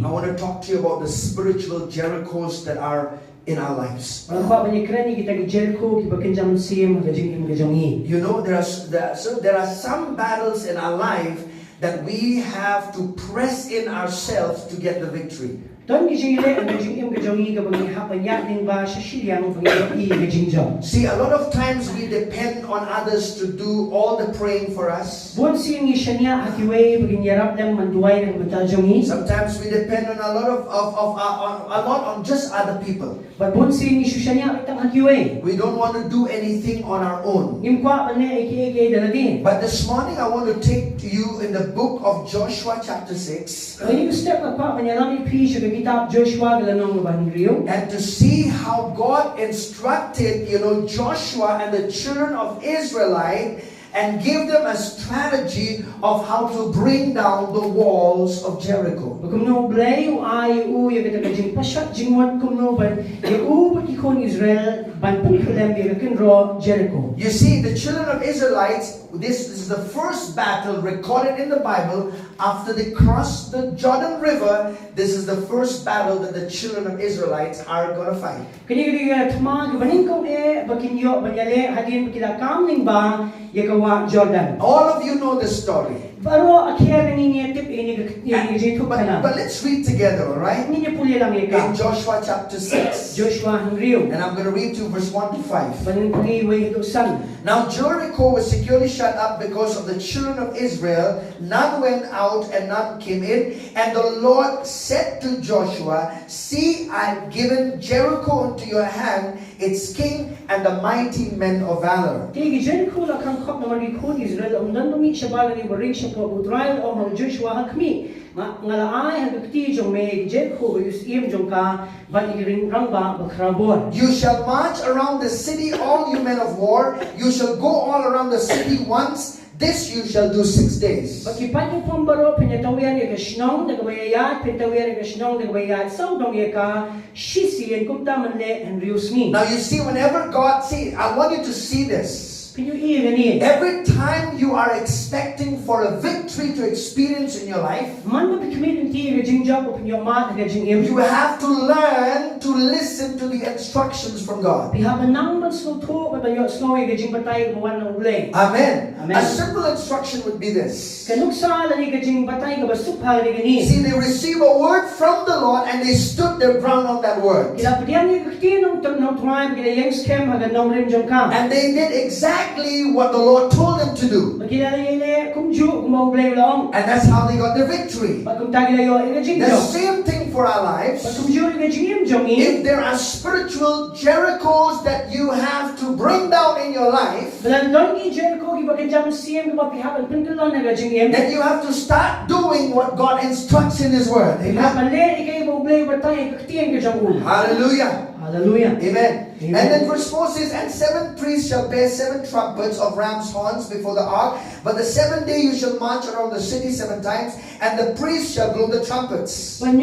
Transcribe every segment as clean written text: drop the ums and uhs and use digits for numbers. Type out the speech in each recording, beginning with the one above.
I want to talk to you about the spiritual Jerichos that are in our lives. You know, there are some battles in our life that we have to press in ourselves to get the victory. See, a lot of times we depend on others to do all the praying for us. Sometimes we depend on a lot on just other people. We don't want to do anything on our own. But this morning I want to take you in the book of Joshua chapter 6. And to see how God instructed, Joshua and the children of Israelite and give them a strategy of how to bring down the walls of Jericho. You see, the children of Israelites, this is the first battle recorded in the Bible after they crossed the Jordan River. This is the first battle that the children of Israelites are going to fight. All of you know this story. But let's read together, all right? In Joshua chapter 6. And I'm going to read to verse 1 to 5. Now Jericho was securely shut up because of the children of Israel. None went out and none came in. And the Lord said to Joshua, See, I have given Jericho into your hand, its king and the mighty men of valor. You shall march around the city, all you men of war. You shall go all around the city once. This you shall do 6 days. Now you see, whenever God sees, I want you to see this. Every time you are expecting for a victory to experience in your life, you have to learn to listen to the instructions from God. Amen. A simple instruction would be this. See, they receive a word from the Lord and they stood their ground on that word. And they did exactly what the Lord told them to do. And that's how they got the victory. The same thing for our lives. If there are spiritual Jerichos that you have to bring down in your life, then you have to start doing what God instructs in His Word. Amen. Hallelujah. Hallelujah. Amen. And then verse 4 says, And 7 priests shall bear 7 trumpets of ram's horns before the ark. But the 7th day you shall march around the city 7 times, and the priests shall blow the trumpets. Then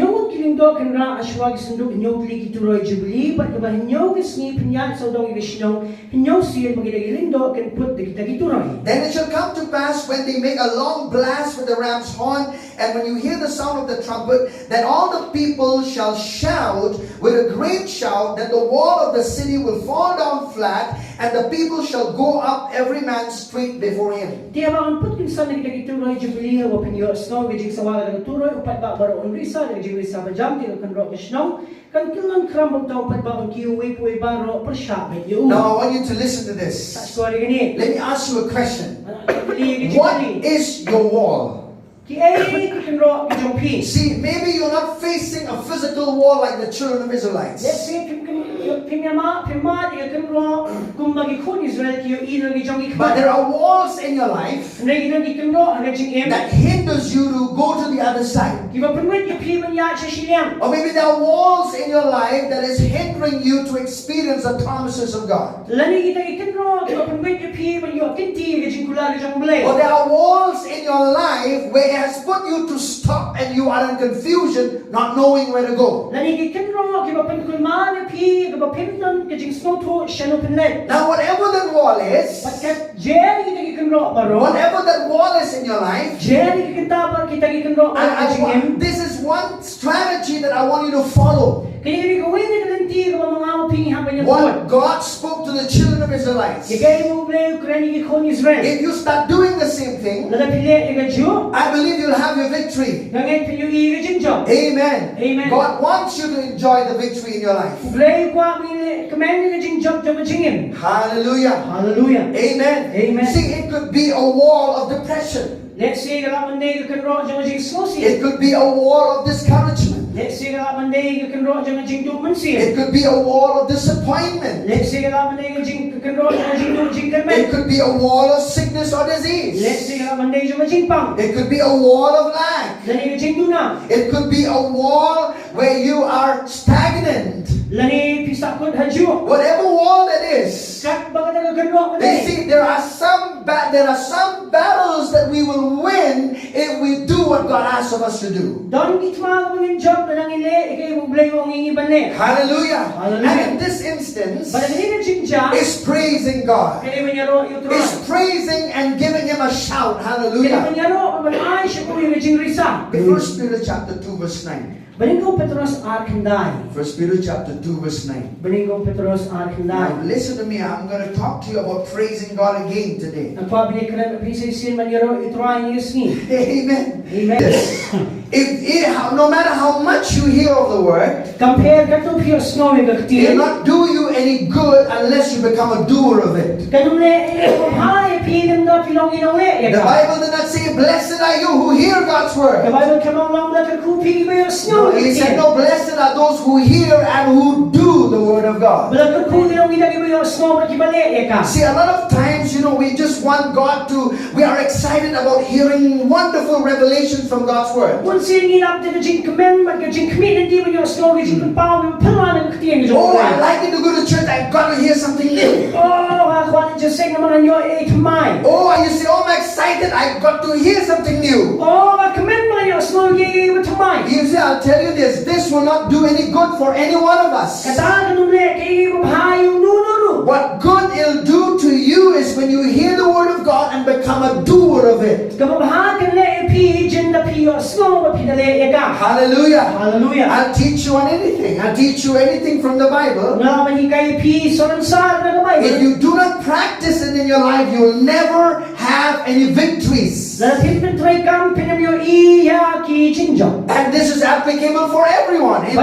it shall come to pass when they make a long blast with the ram's horn, and when you hear the sound of the trumpet, that all the people shall shout with a great shout, that the wall of the city will fall down flat, and the people shall go up every man straight before him. Now I want you to listen to this. Let me ask you a question. What is your wall? See, maybe you're not facing a physical wall like the children of Israelites. But there are walls in your life that hinders you to go to the other side. Or maybe there are walls in your life that is hindering you to experience the promises of God. Or there are walls in your life where it has put you to stop and you are in confusion, not knowing where to go. Now whatever that wall is, whatever that wall is in your life, this is is one strategy that I want you to follow. What God spoke to the children of Israelites. If you start doing the same thing, I believe you'll have your victory. Amen. Amen. God wants you to enjoy the victory in your life. Hallelujah. Hallelujah. Amen. Amen. See, it could be a wall of depression. It could be a wall of discouragement. It could be a wall of disappointment. It could be a wall of sickness or disease. It could be a wall of lack. It could be a wall where you are stagnant. Whatever wall that is. You see, there are some battles that we will win if we do what God asks of us to do. Hallelujah. And in this instance, is praising God. Is praising and giving Him a shout. Hallelujah. 1 Peter chapter 2 verse 9. 1 Peter chapter 2 verse 9. Now listen to me, I'm going to talk to you about praising God again today. Amen. Yes. No matter how much you hear of the word, it will not do you any good unless you become a doer of it. The Bible did not say, blessed are you who hear God's word. He said, no, blessed are those who hear and who do the word of God. See, a lot of times, we just want God to, we are excited about hearing wonderful revelations from God's word. Oh, I like it to go to church, I've got to hear something new. Oh, you say, oh, I'm excited, I've got to hear something new. You see, I'll tell you this will not do any good for any one of us. What good it'll do to you is when you hear the word of God and become a doer of it. Hallelujah. Hallelujah. I'll teach you on anything. I'll teach you anything from the Bible. If you do not practice it in your life, you will never have any victories. And this is applicable for everyone. Amen.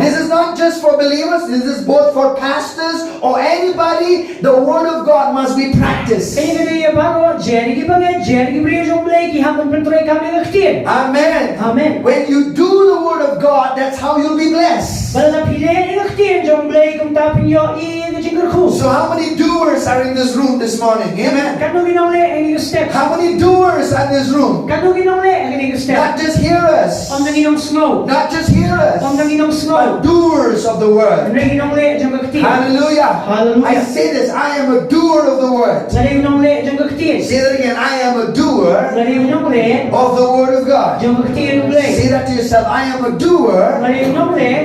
This is not just for believers. This is both for pastors or anybody. The word of God must be practiced. Amen. Amen. When you do the word of God, that's how you'll be blessed. So how many doers are in this room this morning? Amen. How many doers are in this room? Not just hearers. Not just hearers. But doers of the word. Hallelujah. I say this, I am a doer of the word. Say that again, I am a doer of the word of God. Say that to yourself, I am a doer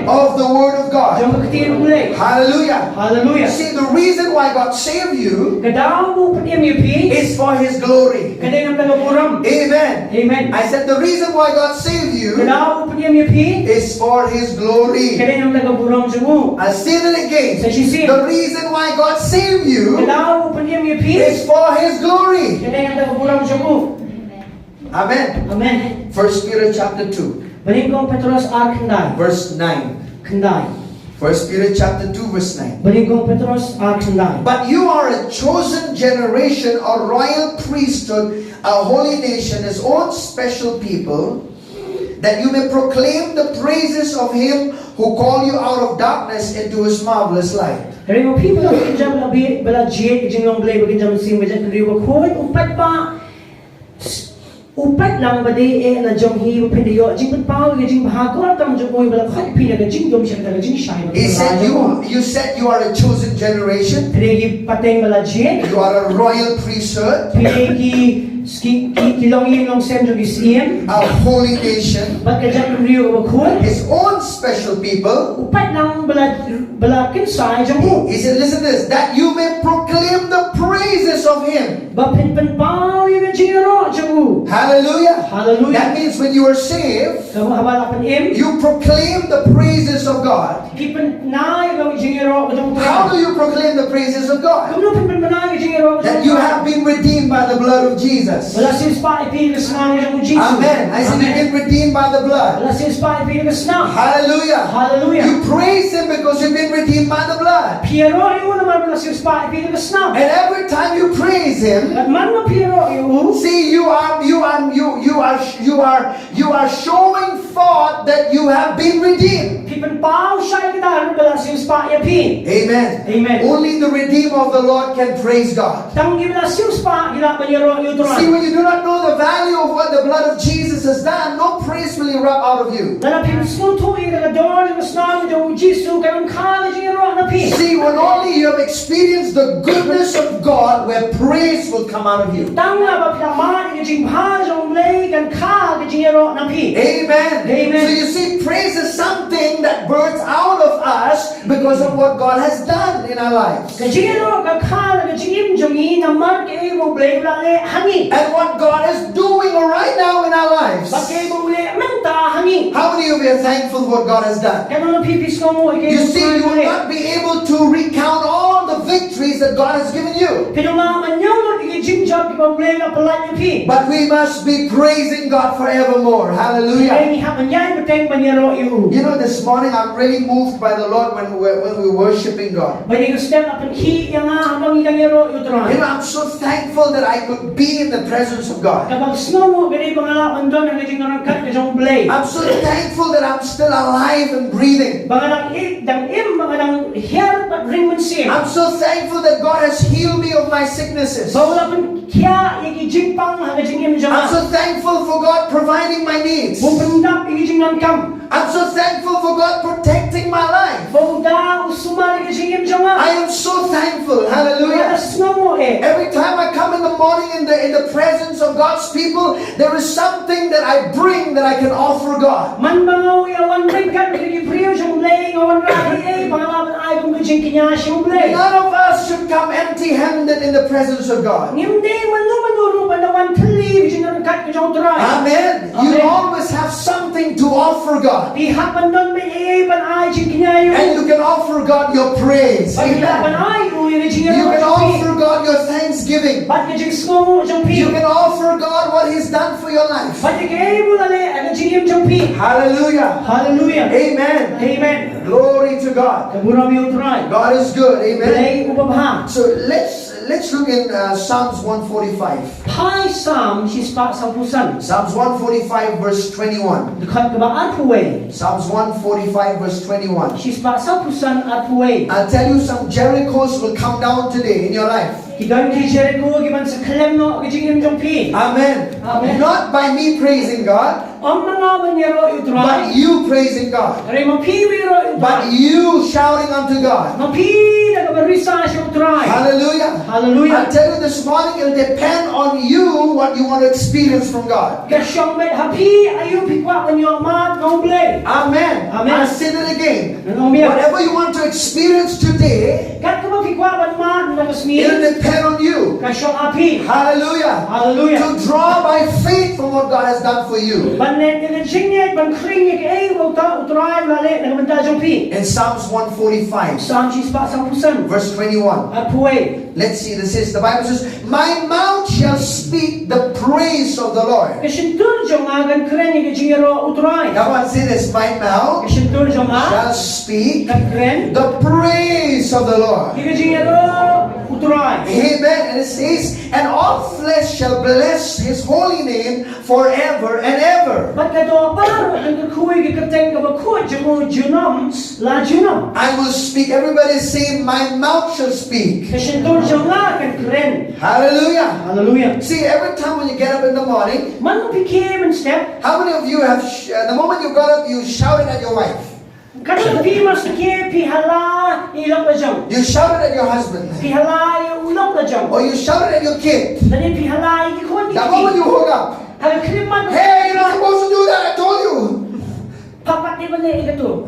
of the word of God. Hallelujah. Hallelujah. See, the reason why God saved you is for His glory. Amen. Amen. I said the reason why God saved you is for His glory. I'll say that again. The reason why God saved you is for His glory. Amen. Amen. 1 Peter chapter 2 verse 9. 1 Peter chapter 2 verse 9. But you are a chosen generation, a royal priesthood, a holy nation, His own special people, that you may proclaim the praises of Him who called you out of darkness into His marvelous light. Upat lang ba di na jong hi pindiyo jing pao jing bahagor tam jong oi bala khat pina ga jing dom shaka ga jing shai. He said you said you are a chosen generation. Regi pateng bala je. You are a royal priesthood. Ki long sem jong isiem. A holy nation. But ga jang hangriu ba khun. his own special people. Upat lang bala kinsai jang mu. He said, listen to this, that you may proclaim the praises of him. Ba pen pao yung jingero jang mu. Hallelujah. Hallelujah. That means when you are saved, Kamu habala pen im. you proclaim the praises of God. Kipen na yung jingero jang mu. How do you proclaim the praises of God? Kamu pen na yung jingero jang mu. That you have been redeemed by the blood of Jesus. Wala sis pa ipilis na jang mu Jesus. Amen. I said you've been redeemed by the blood. Wala sis pa ipilis na. Hallelujah. Hallelujah. You praise him because you've been redeemed by the blood. Piero yung naman wala sis pa ipilis na. And every time you praise him, At man mo Piero yung see, you are showing forth that you have been redeemed. kipen pao siya kita wala sis pa yapin. Amen. Amen. Only the redeemer of the Lord can praise God. Tanggi wala sis pa ila paniro yung See, turan. when you do not know the value of what the blood of Jesus has done, no praise will erupt out of you. Dala pinsko tu ila dor yung snam yung Jesus kanang kala jingero na pin. See, when only you have experienced the goodness of God, where praise will come out of you. Tanga ba pinaman yung jingha yung lay kan kala jingero na pin. Amen. Amen. So you see, praise is something that burns out of us because of what God has done in our lives. Ka jingero ka kala ka jingim jongi na mar ke mo blay wala le hangi. And what God is doing right now in our lives. Bakay mo ule menta hangi. How many of you are thankful for what God has done? Kano na pipis ko mo ikay You mo see, you will ule. not be able to recount all the victories that God has given you. Pinungaman niyo no ikay jingjob di ba ule na pala yung pin. But we must be praising God forevermore. Hallelujah. Ay haman yan mateng paniro yung. You know, this morning I'm really moved by the Lord when we're worshiping God. Bani ko step up and he yang habang ikangero yung turan. You know, I'm so thankful that I could be in the presence of God. Kapag snow mo, ganit pangalaman doon, ang naging narangkat ka siyang blade. I'm so thankful that I'm still alive and breathing. Mga nang dang mga nang hair at ring man siya. I'm so thankful that God has healed me of my sicknesses. Bawala pang kya, ikijing pang, hagajing im I'm jama. so thankful for God providing my needs. Bumpendap, ikijing nan kam. I'm so thankful for God protecting my life. Bawda, usumari ikijing im jama. I am so thankful. Hallelujah. Kaya snow mo eh. Every time I come in the morning in the presence of God's people, there is something that I bring that I can offer God. Man bangaw yawan ring kan, ikijing priyo siyang blade, ngawan rahi eh, pangalaman ay kung kajing kinya siyang blade. None of us should come empty-handed in the presence of God. Ngimdi, manuro, panawan tali, ikijing narangkat ka siyang turay. Amen. You Amen. always have something to offer God. Dihapan doon may pan ay jingkinyayo. And you can offer God your praise. Pagdapan Amen. ay uwi na jingero. You can offer God your thanksgiving. Ba't ka jing snow jang You pi? can offer God what He's done for your life. Ba't ka kayo mo lali ang jingim jang pi? Hallelujah. Hallelujah. Amen. Amen. Glory to God. Kaburam yung turay. God is good. Amen. Play ubabha. So let's look in Psalms 145. Pai Sam sispa sa pusan. Psalms 145 verse 21. Dekat ka ba athuwe? Psalms 145 verse 21. Sispa sa pusan athuwe. I'll tell you, some Jerichos will come down today in your life. Kigan ki Jericho giban sa kalem no ka jingim jang pi. Amen. Amen. Not by me praising God, Ang mga manyero yung turay. but you praising God. Kaya mapiwiro yung But turay. you shouting unto God. Mapi na kabarisa siyang turay. Hallelujah. Hallelujah. I'll tell you this morning, it'll depend on you what you want to experience from God. Kasyong may happy ayo pikwa kanyo mat noble. Amen. Amen. I'll say that again. Nanomiya. Whatever you want to experience today, Kat ka pikwa ban mat it'll nakasmi. depend on you. Kasyong happy. Hallelujah. Hallelujah. To draw by faith from what God has done for you. Banet ka jingye ban kringye ka ay uta utray lale nakamanta jong pi. In Psalms 145, Sam sis pa sa pusan. verse 21. Apuwe. Let's see, this is, the Bible says, my mouth shall speak the praise of the Lord. Kasyong jong agan krenye ka jingero utray. Come on, say this, my mouth Kasyong jong shall speak kat kren. the praise of the Lord. Ka jingero utray. Amen. And it says, and all flesh shall bless His holy name forever and ever. Ba't ka to parang ang kuwi ka kateng ka ba kuwi jamo junam la junam. I will speak. Everybody say, my mouth shall speak. Kasi doon siya nga kan kren. Hallelujah. Hallelujah. See, every time when you get up in the morning, Man mo pikim and step. how many of you have, the moment you got up, you shouted at your wife? Kanang pimas ke pihala ilok na jam. You shouted at your husband? Pihala ulok na jam. Or you shouted at your kid? Dali pihala ikon The moment you woke up, Ang kriman. hey, you're not supposed to do that, I told you. di ba na ikato?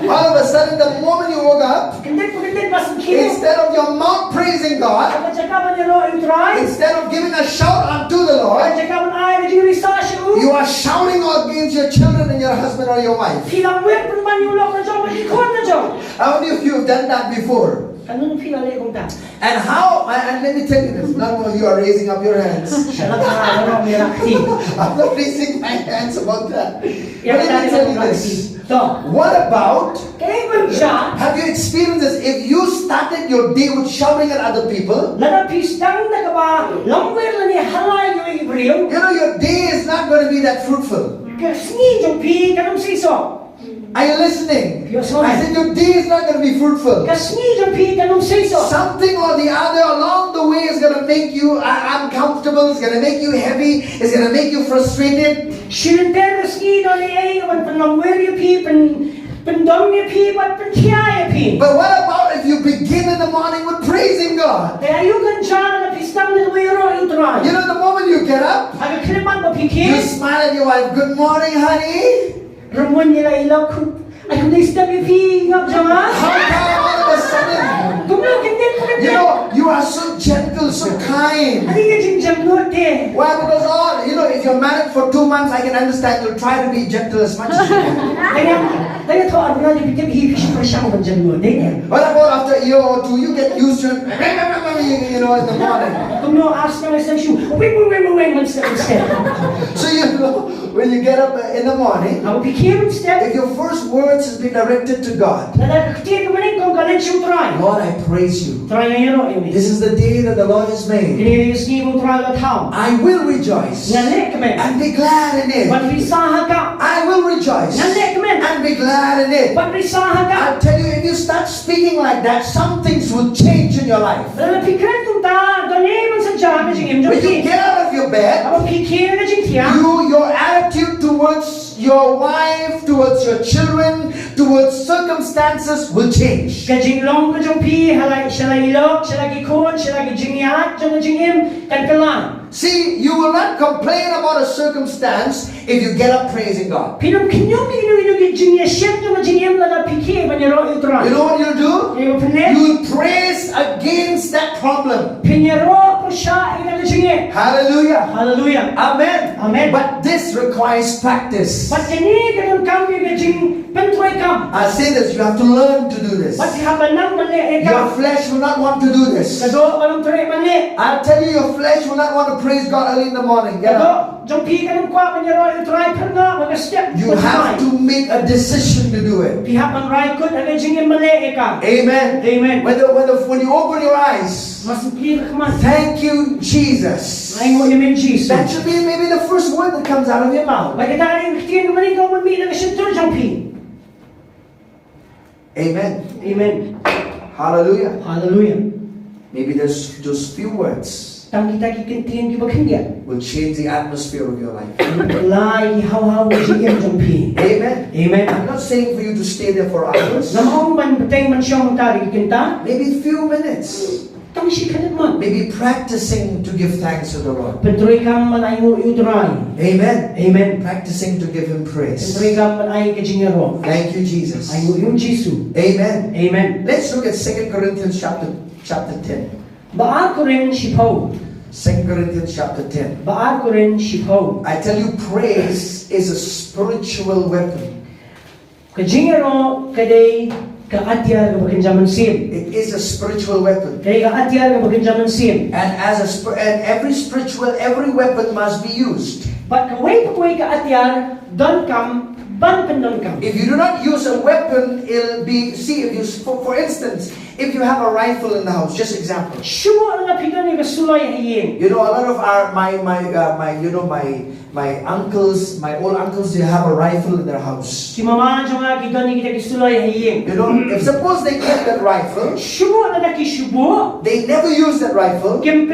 All of a sudden, the moment you woke up, Kendit pas kilo. instead of your mouth praising God, Kapag ka niyo utray, instead of giving a shout unto the Lord, kapag ka ay di risasyo. you are shouting against your children and your husband or your wife. Filang wet pun man yung lok na job, ikon na job. How many of you have done that before? Ano nung filale kong ta? And how, and let me tell you this, none of you are raising up your hands. I'm not raising my hands about that. But let me tell you this. What about, have you experienced this? If you started your day with shouting at other people, you know, your day is not going to be that fruitful. Are you listening? I said your day is not going to be fruitful. Something or the other along the way is going to make you uncomfortable, it's going to make you heavy, it's going to make you frustrated. But what about if you begin in the morning with praising God? You know, the moment you get up, you smile at your wife, good morning, honey. Ramon nila ilaw ko. Ay, kung na-step yung hingap siya nga. How come all of a sudden? You know, you are so gentle, so kind. Ano yung jamnot eh? Why? Because you know, if you're married for 2 months, I can understand you'll try to be gentle as much as you can. Kaya to, ano na, yung hihish pa siya kung jamnot eh. What about after a year or two, you get used to it, you know, in the morning. Kung no, ask na sa shoe, wait, step. So you know, when you get up in the morning, if your first words has been directed to God, Lord, I praise you. This is the day that the Lord has made. I will rejoice and be glad in it. I will rejoice and be glad in it. I'll tell you, if you start speaking like that, some things will change in your life. When you get out of your bed, your attitude towards your wife, towards your children, towards circumstances will change. See, you will not complain about a circumstance if you get up praising God. You know what you'll do? You will praise against that problem. Hallelujah. Hallelujah. Amen. Amen. But this requires practice. I'll say this, you have to learn to do this. Your flesh will not want to do this. I'll tell you, your flesh will not want to praise God early in the morning. Get up. You have to make a decision to do it. Amen. Amen. When you open your eyes, thank you, Jesus. That should be maybe the first word that comes out of your mouth. Amen. Amen. Hallelujah. Hallelujah. Maybe there's just few words will change the atmosphere of your life. Amen. Amen. I'm not saying for you to stay there for hours. Maybe a few minutes. Maybe practicing to give thanks to the Lord. Amen. Amen. Practicing to give Him praise. Thank you, Jesus. Amen. Amen. Let's look at 2 Corinthians chapter 10. 2 Corinthians chapter 10. I tell you, praise is a spiritual weapon. It is a spiritual weapon. And every weapon must be used. If you do not use a weapon, it'll be, see, if you, for instance, if you have a rifle in the house, just example. You know, a lot of my uncles, my old uncles, they have a rifle in their house. You know, if suppose they get that rifle, they never use that rifle, and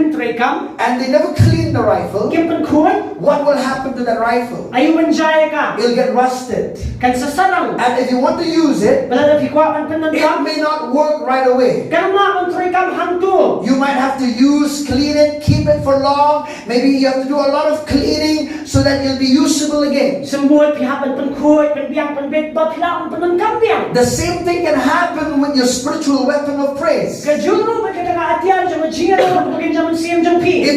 they never clean the rifle, what will happen to that rifle? It'll get rusted. And if you want to use it, it may not work right right away. You might have to clean it, keep it for long. Maybe you have to do a lot of cleaning so that it'll be usable again. The same thing can happen with your spiritual weapon of praise. If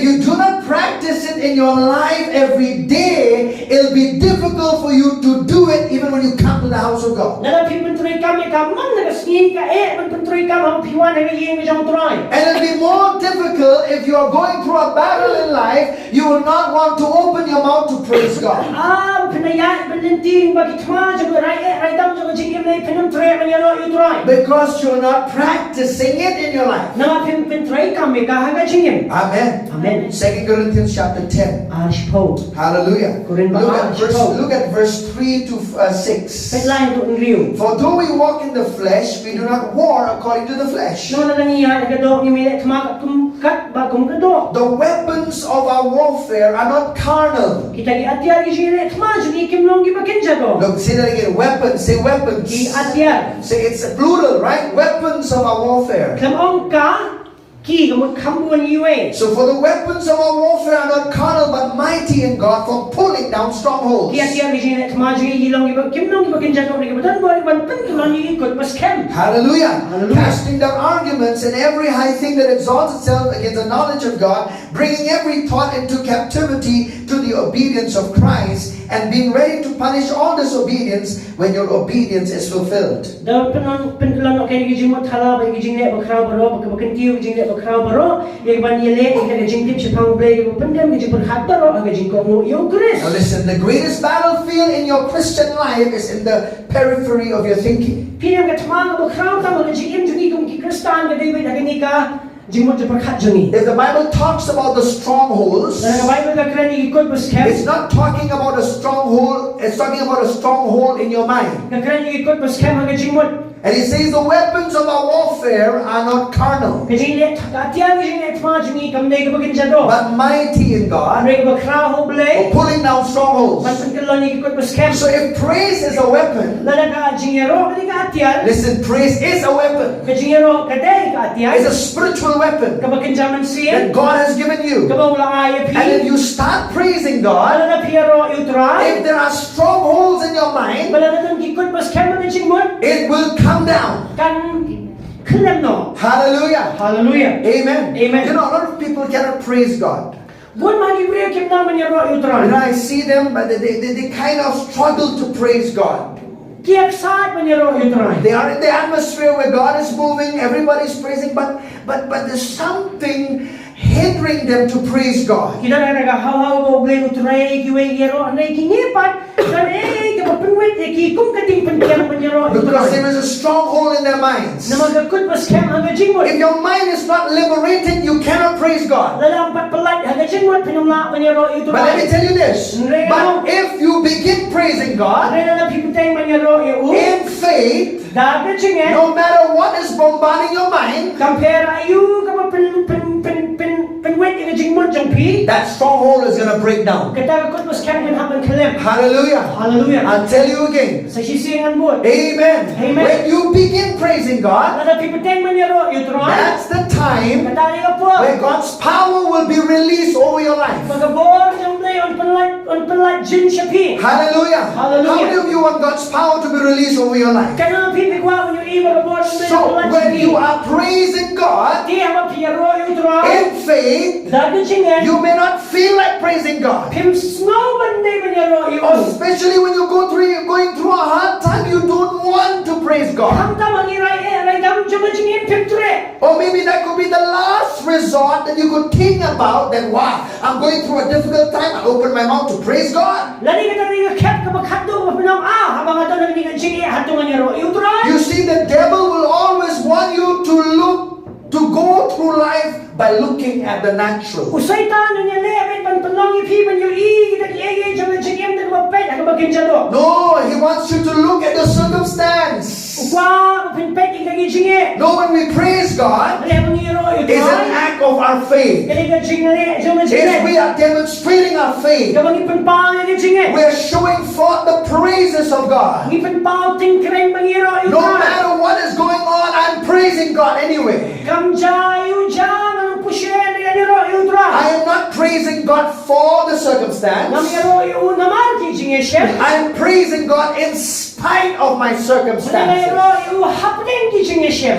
you do not practice it in your life every day, it'll be difficult for you to do it even when you come to the house of God. And it'll be more difficult if you are going through a battle in life. You will not want to open your mouth to praise God. Because you're not practicing it in your life. Amen. 2 Corinthians chapter 10. Hallelujah. Look at verse 3 to 6. For though we walk in the flesh, we do not war according to the flesh. The weapons of our warfare are not carnal. Look, say that again. Weapons. Say weapons. Say it's a plural, right? Weapons of our warfare. So for the weapons of our warfare are not carnal but mighty in God for pulling down strongholds. Hallelujah. Casting down arguments and every high thing that exalts itself against the knowledge of God, bringing every thought into captivity to the obedience of Christ, and being ready to punish all disobedience when your obedience is fulfilled. Now listen, the greatest battlefield in your Christian life is in the periphery of your thinking. If the Bible talks about the strongholds, it's not talking about a stronghold, it's talking about a stronghold in your mind. And it says the weapons of our warfare are not carnal, but mighty in God for pulling down strongholds. So if praise is a weapon, listen, praise is a weapon. It's a spiritual weapon that God has given you. And if you start praising God, if there are strongholds in your mind, it will come down. Hallelujah. Hallelujah. Amen. Amen. You know, a lot of people cannot praise God. When I see them, they kind of struggle to praise God. They are in the atmosphere where God is moving, everybody's praising, but there's something hindering them to praise God. Because there is a stronghold in their minds. If your mind is not liberated, you cannot praise God. But let me tell you this. But if you begin praising God in faith, no matter what is bombarding your mind, that stronghold is going to break down. Hallelujah. Hallelujah. I'll tell you again. Amen. Amen. When you begin praising God, that's the time where God's power will be released over your life. Hallelujah. Hallelujah. How many of you want God's power to be released over your life? So when you are praising God in faith, you may not feel like praising God. Especially when you're going through a hard time, you don't want to praise God. Or maybe that could be the last resort that you could think about, that wow, I'm going through a difficult time, I open my mouth to praise God. You see, the devil will always want you to go through life by looking at the natural. No, he wants you to look at the circumstance. No, when we praise God, it's an act of our faith. If we are demonstrating our faith, we are showing forth the praises of God. No matter what is going on, I'm praising praising God anyway. I am not praising God for the circumstance. I am praising God in spite of my circumstances.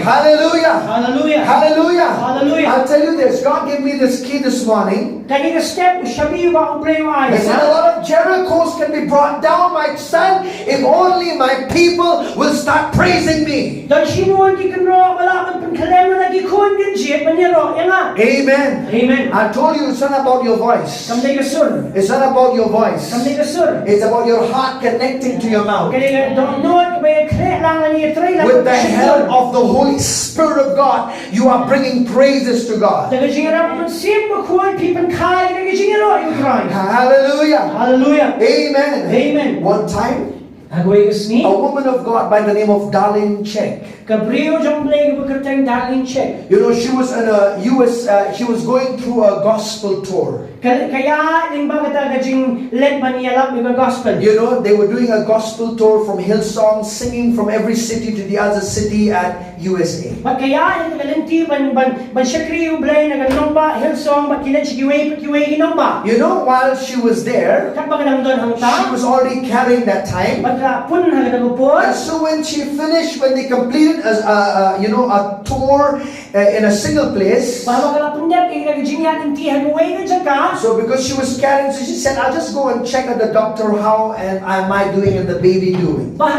Hallelujah. Hallelujah. Hallelujah. Hallelujah. I'll tell you this. God gave me this key this morning. He said a lot of Jerichos can be brought down, my son, if only my people will start praising me. Amen. Amen. I told you it's not about your voice. It's not about your voice. It's about your heart connecting to your mouth. With the help of the Holy Spirit of God, you are bringing praises to God. Hallelujah. Hallelujah. Amen. Amen. One time, a woman of God by the name of Darlene Check. You know, she was in a US. She was going through a gospel tour. You know, they were doing a gospel tour from Hillsong, singing from every city to the other city at USA. You know, while she was there, she was already carrying that time. And so when she finished, when they completed a tour in a single place. So because she was carrying, so she said, I'll just go and check at the doctor how and am I doing and the baby doing. When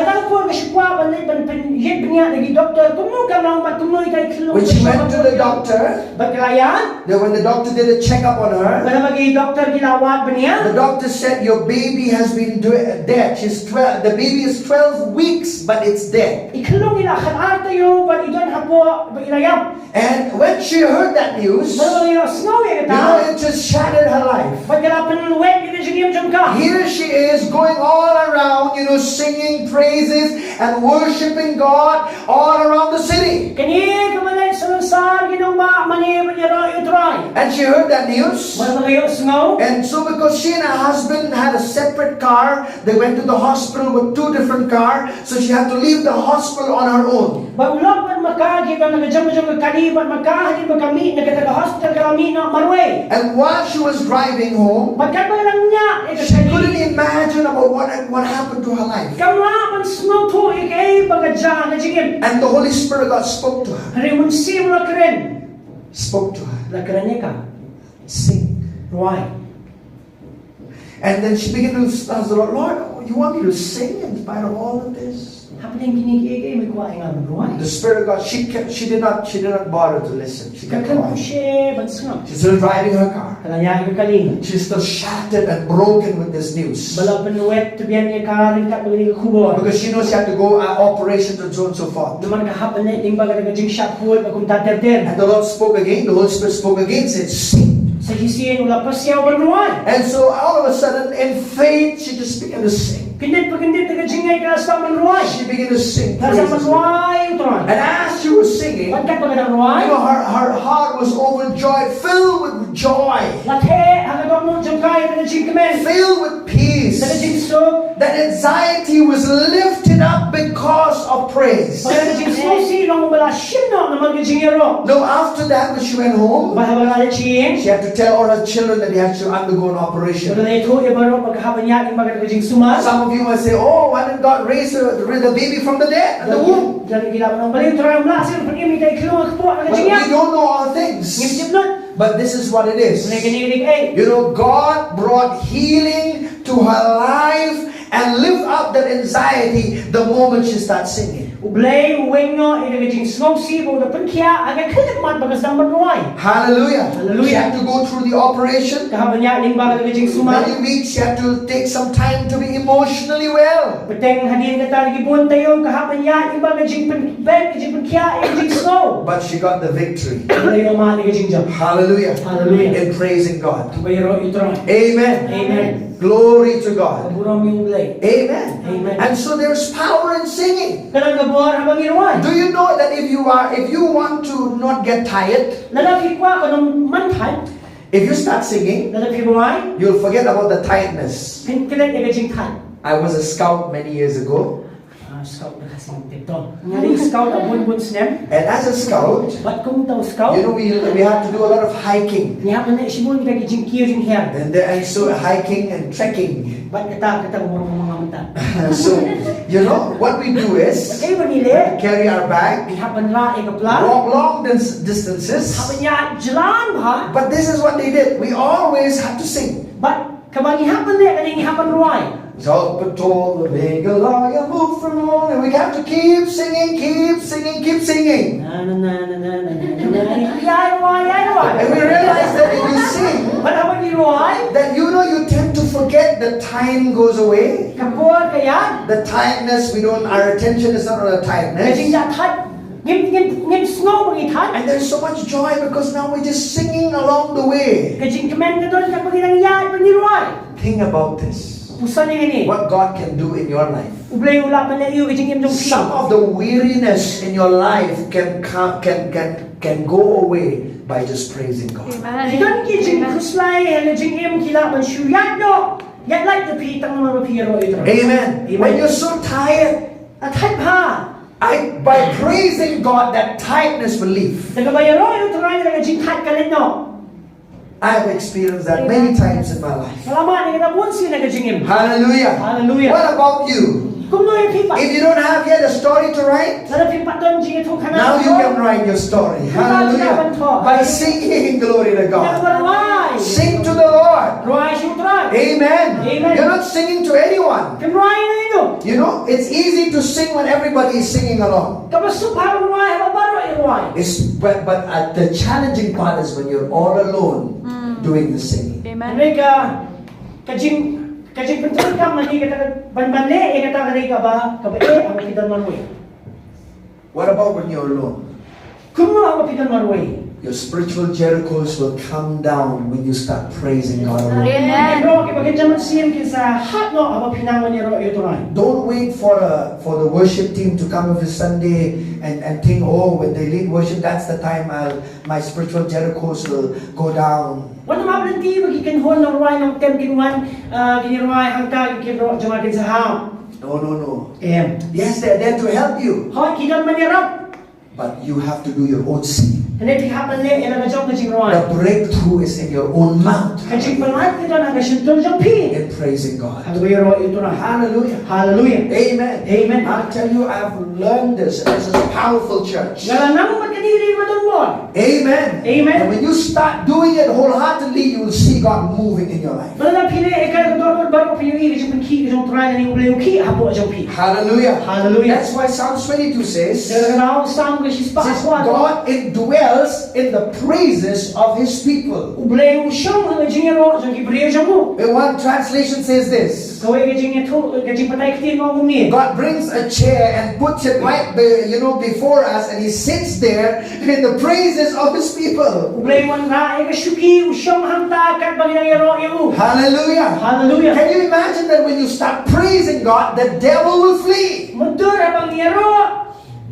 she went to the doctor, when the doctor did a checkup on her, the doctor said, your baby has been dead. The baby is 12 weeks, but it's dead. And when she heard that news, it just shattered her life. Here she is going all around, singing praises and worshiping God all around the city. And she heard that news. And so because she and her husband had a separate car, they went to the hospital with two different cars, so she had to leave the hospital on her own. And while she was driving home, she couldn't imagine about what happened to her life. And the Holy Spirit of God spoke to her. Spoke to her. Sing. Why? And then she began to ask the Lord, Lord, you want me to sing in spite of all of this? The Spirit of God, she did not bother to listen. She kept quiet. She's still driving her car. She's still shattered and broken with this news. Because she knows she had to go operations and so on and so forth. And the Lord spoke again, the Holy Spirit spoke again, said, sing. And so all of a sudden, in faith, she just began to sing. She began to sing. And as she was singing, her heart was overjoyed, filled with joy, filled with peace. That anxiety was lifted up because of praise. No, after that, when she went home, she had to tell all her children that they had to undergo an operation. Some of you might say, oh, why didn't God raise the baby from the dead in the womb? But we don't know all things. But this is what it is. God brought healing to her life and lift up that anxiety the moment she starts singing. Hallelujah. She had to go through the operation. Many weeks she had to take some time to be emotionally well. But she got the victory. Hallelujah. In praising God. Amen. Amen. Glory to God. Amen. Amen. And so there's power in singing. Do you know that if you want to not get tired, if you start singing, you'll forget about the tiredness. I was a scout many years ago. Scout na kasi ng tito. Ngayon scout abun-bun snem. And as a scout, But kung tao scout, you know, we have to do a lot of hiking. niya pa na isibon kita kijing kiyo jing her. And so hiking and trekking. But kita mga mata. So, you know, what we do is Kaya ba nila? carry our bag, Hapan la ikapla. walk long distances. Hapan niya jalan ba? But this is what they did. We always had to sing. But kabang hapan niya kaning hapan ruay. So patrol the big lion move from home, and we have to keep singing, keep singing, keep singing. Na na na na na na na. Yay. And we realize that if you sing, But hapan ni ruay? that you know you tend to forget the time goes away. Kapuan kaya? The tiredness, our attention is not on the Kajing tiredness. datat. Ngim snow mangitan. And there's so much joy because now we're just singing along the way. Kajing kemen ka doon kapag inangyay pa ni ruay. Think about this. Pusan ni ini. What God can do in your life. Ublay ula pa na iyo kajing imdong pi. Some of the weariness in your life can go away by just praising God. Idan kajing kuslay kajing im kila man shuyat no. Yat like the pi tang mga piro ito. Amen. When you're so tired, At pa. by praising God, that tiredness will leave. Nagabayaro ito rin na kajing kat kalit no. I've experienced that many times in my life. Salamat ni kinabun siya na kajing im. Hallelujah. Hallelujah. What about you? Kung no yung pipa. If you don't have yet a story to write, Sana pipa doon jing ito kanan. now you can write your story. Hallelujah. By singing glory to God. Nagabalaway. Sing to the Lord. Ruay siyutray. Amen. Amen. You're not singing to anyone. Kamruay na ito. You know, it's easy to sing when everybody is singing along. Kapasup harang ruay, hababaro ruay. But the challenging part is when you're all alone doing the singing. Mereka kajing pentul ka mani kata banbanle kata mereka ba kabe ang pidan manway. What about when you're alone? Kumo ang pidan manway. Your spiritual Jerichos will come down when you start praising God alone. Pero kaya jaman siyem kinsa hat no ang pinangan niya ro ito ray. Don't wait for the worship team to come every Sunday and think, oh, when they lead worship, that's the time my spiritual Jerichos will go down. Wala mablanti magikan hon ng ruay ng tem kinuan ginirway hangtag kinro jaman kinsa ha. No. Yes, they're there to help you. hoy kidan manirap. But you have to do your own singing. Hindi hapan le ila jong kajing ruay. The breakthrough is in your own mouth. Kajing palat kita na kasyudol jong pi. In praising God. Hallelujah ro ito na. Hallelujah. Hallelujah. Amen. Amen. I'll tell you, I've learned this. This is a powerful church. Ngalanang magkanili mo doon mo. Amen. Amen. And when you start doing it wholeheartedly, you will see God moving in your life. Wala pili ikaw doon bago pinili jong ki jong try ni ublay ki hapo jong pi. Hallelujah. Hallelujah. That's why Psalms 22 says, Now sang which is says God indwells in the praises of His people. ublay usyong ang jingero jong Hebreo jong mo. And one translation says this. Kaway kajing ito kajing patay kiti mo muni. God brings a chair and puts it right before us, and He sits there in the praises of His people. Ublay man ra ka syuki usyong hangta kat bagayero iyo. Hallelujah. Hallelujah. Can you imagine that when you start praising God, the devil will flee? Mundur abang yero.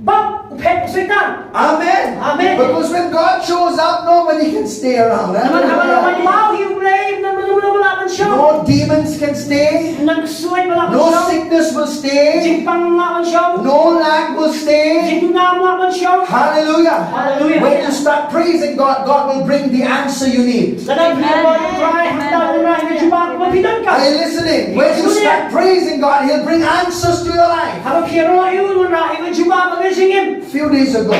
Bab upet setan. Amen. Amen. Because when God shows up, nobody can stay around. Naman haman mau ublay naman wala man siya. No demons can stay. Nagsuway wala man No siya. sickness will stay. Jing pang wala man siya. No lack will stay. Jing ngam wala man siya. Hallelujah. Hallelujah. When you start praising God, God will bring the answer you need. Kadang kita try handa na na jubak mapidan ka. Are you listening? When you start praising God, He'll bring answers to your life. Habang hero yun na iwan jubak magisingim. Few days ago,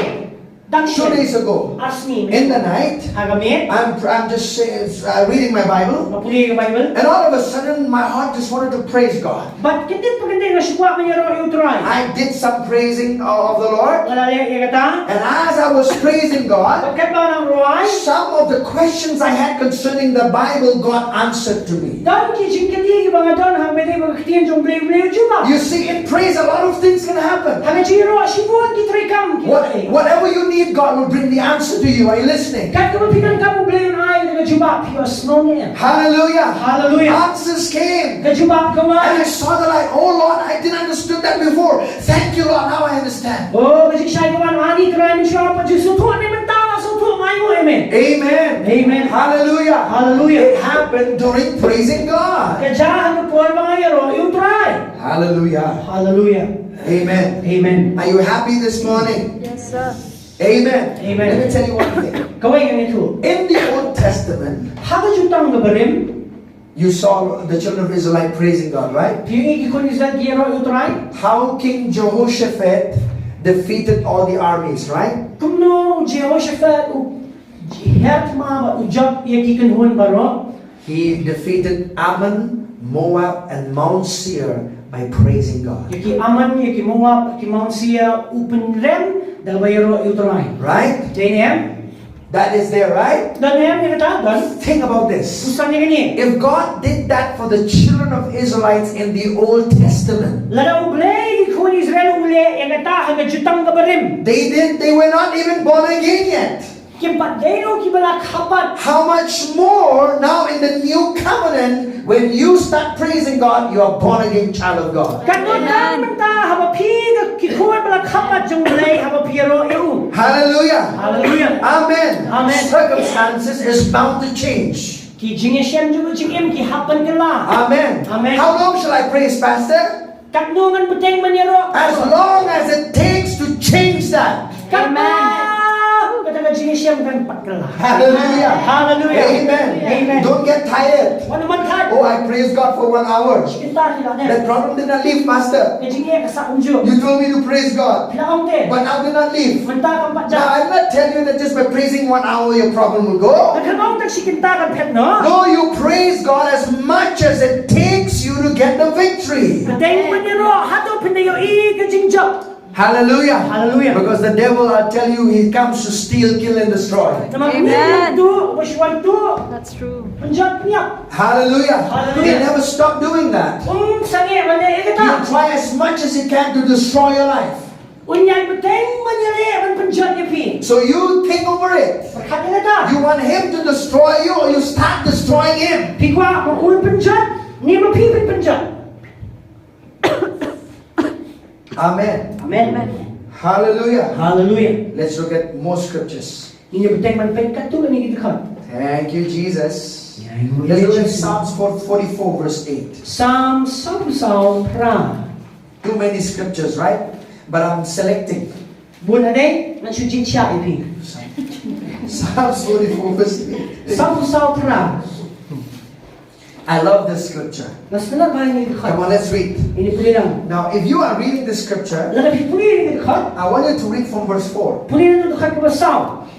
2 days ago, Asni. in the night, Hagamit. I'm just reading my Bible, Mapuli ka Bible. and all of a sudden my heart just wanted to praise God. But kintit pa kintit na suwa man yero yung try. I did some praising of the Lord, Wala liya kata. and as I was praising God, Pagkat ba ng ruay? some of the questions I had concerning the Bible God answered to me. Dan kijing kiti ba nga don hang bede ba kitiyan jong blay jubak. You see, in praise a lot of things can happen. Hang jiro sibuan kitri kam. Whatever you need, God will bring the answer to you. Are you listening? Kat kamapinan ka mo blay ay nga jubak pios no niya. Hallelujah. Hallelujah. Answers came. Nga jubak ka And I wa. saw the light. Oh Lord, I didn't understood that before. Thank you, Lord. Now I understand. Oh, kasi siya gawan ani try ni siya pa Diyos suto ni man tawa suto mayo amen. Amen. Amen. Hallelujah. Hallelujah. It happened during praising God. Kajahan po mga yero, yung try. Hallelujah. Hallelujah. Amen. Amen. Are you happy this morning? Yes, sir. Amen. Amen. Let me tell you one thing. Kaway yung ito. In the Old Testament, Haka jutang gabarim, you saw the children of Israel praising God, right? piyong ikikon Israel giro yung try. How King Jehoshaphat defeated all the armies, right? Kung no, Jehoshaphat, hert mga ujab iyakikan hun baro, He defeated Ammon, Moab, and Mount Seir by praising God. yaki Aman, yaki Moab, yaki Mount Seir, upen rem, dalbayro yung try. Right? JNM, That is there, right? dan hem yung katagan, Think about this. susang niya ganyan. If God did that for the children of Israelites in the Old Testament, Lada ublay, ikon Israel ule, yung kata, hanggang jutang gabarim. they were not even born again yet. Kimpat deno kibala kapat. How much more now in the new covenant, when you start praising God, you are born again child of God. Kanunan menta haba piga kikuan bala kapat jong lay haba piro eu. Hallelujah. Hallelujah. Amen. Amen. Circumstances is bound to change. Ki jingesem juga jingem ki hapan kala. Amen. Amen. How long shall I praise, Pastor? Katnungan beteng maniro. As long as it takes to change that. Amen. Kataga jingesem kan pat kala. Hallelujah. Hallelujah. Amen. Amen. Don't get tired. Wano man kat. Oh, I praise God for 1 hour. Kita sila That ne. problem did not leave, Pastor. Ke jinge kasa unju. You told me to praise God, Laong te. but now did not leave. Menta kan pat Now, ja. I'm not telling you that just by praising 1 hour your problem will go. Kanong tak si kita kan pet no. No, you praise God as much as it takes you to get the victory. Beteng maniro hato pinayo i ke jingjap. Hallelujah. Hallelujah. Because the devil, I tell you, he comes to steal, kill, and destroy. Amen. Tu, baswan tu. That's true. Penjat niya. Hallelujah. Hallelujah. He never stop doing that. Sange mana You ikata. try as much as you can to destroy your life. Unyay beteng manyale man penjat niya pi. So you think over it. Berkat niya ta. You want him to destroy you, or you start destroying him. Pikwa kung penjat, ni mapi penjat. Amen. Amen. Hallelujah. Hallelujah. Let's look at more scriptures. Ninyo beteng man penkat tu ni kita. Thank you, Jesus. Yeah, Let's look at Psalms 44, verse 8. Psalm Psalm pra. Too many scriptures, right? But I'm selecting. Bun ade, man suji cia ipi. Psalms 44, verse 8. Psalm pra. I love this scripture. Nasna ba ni kita? Come on, let's read. Ini puli lang. Now, if you are reading this scripture, Lada puli ni kita. I want you to read from verse 4. Puli na dekat ke Psalm.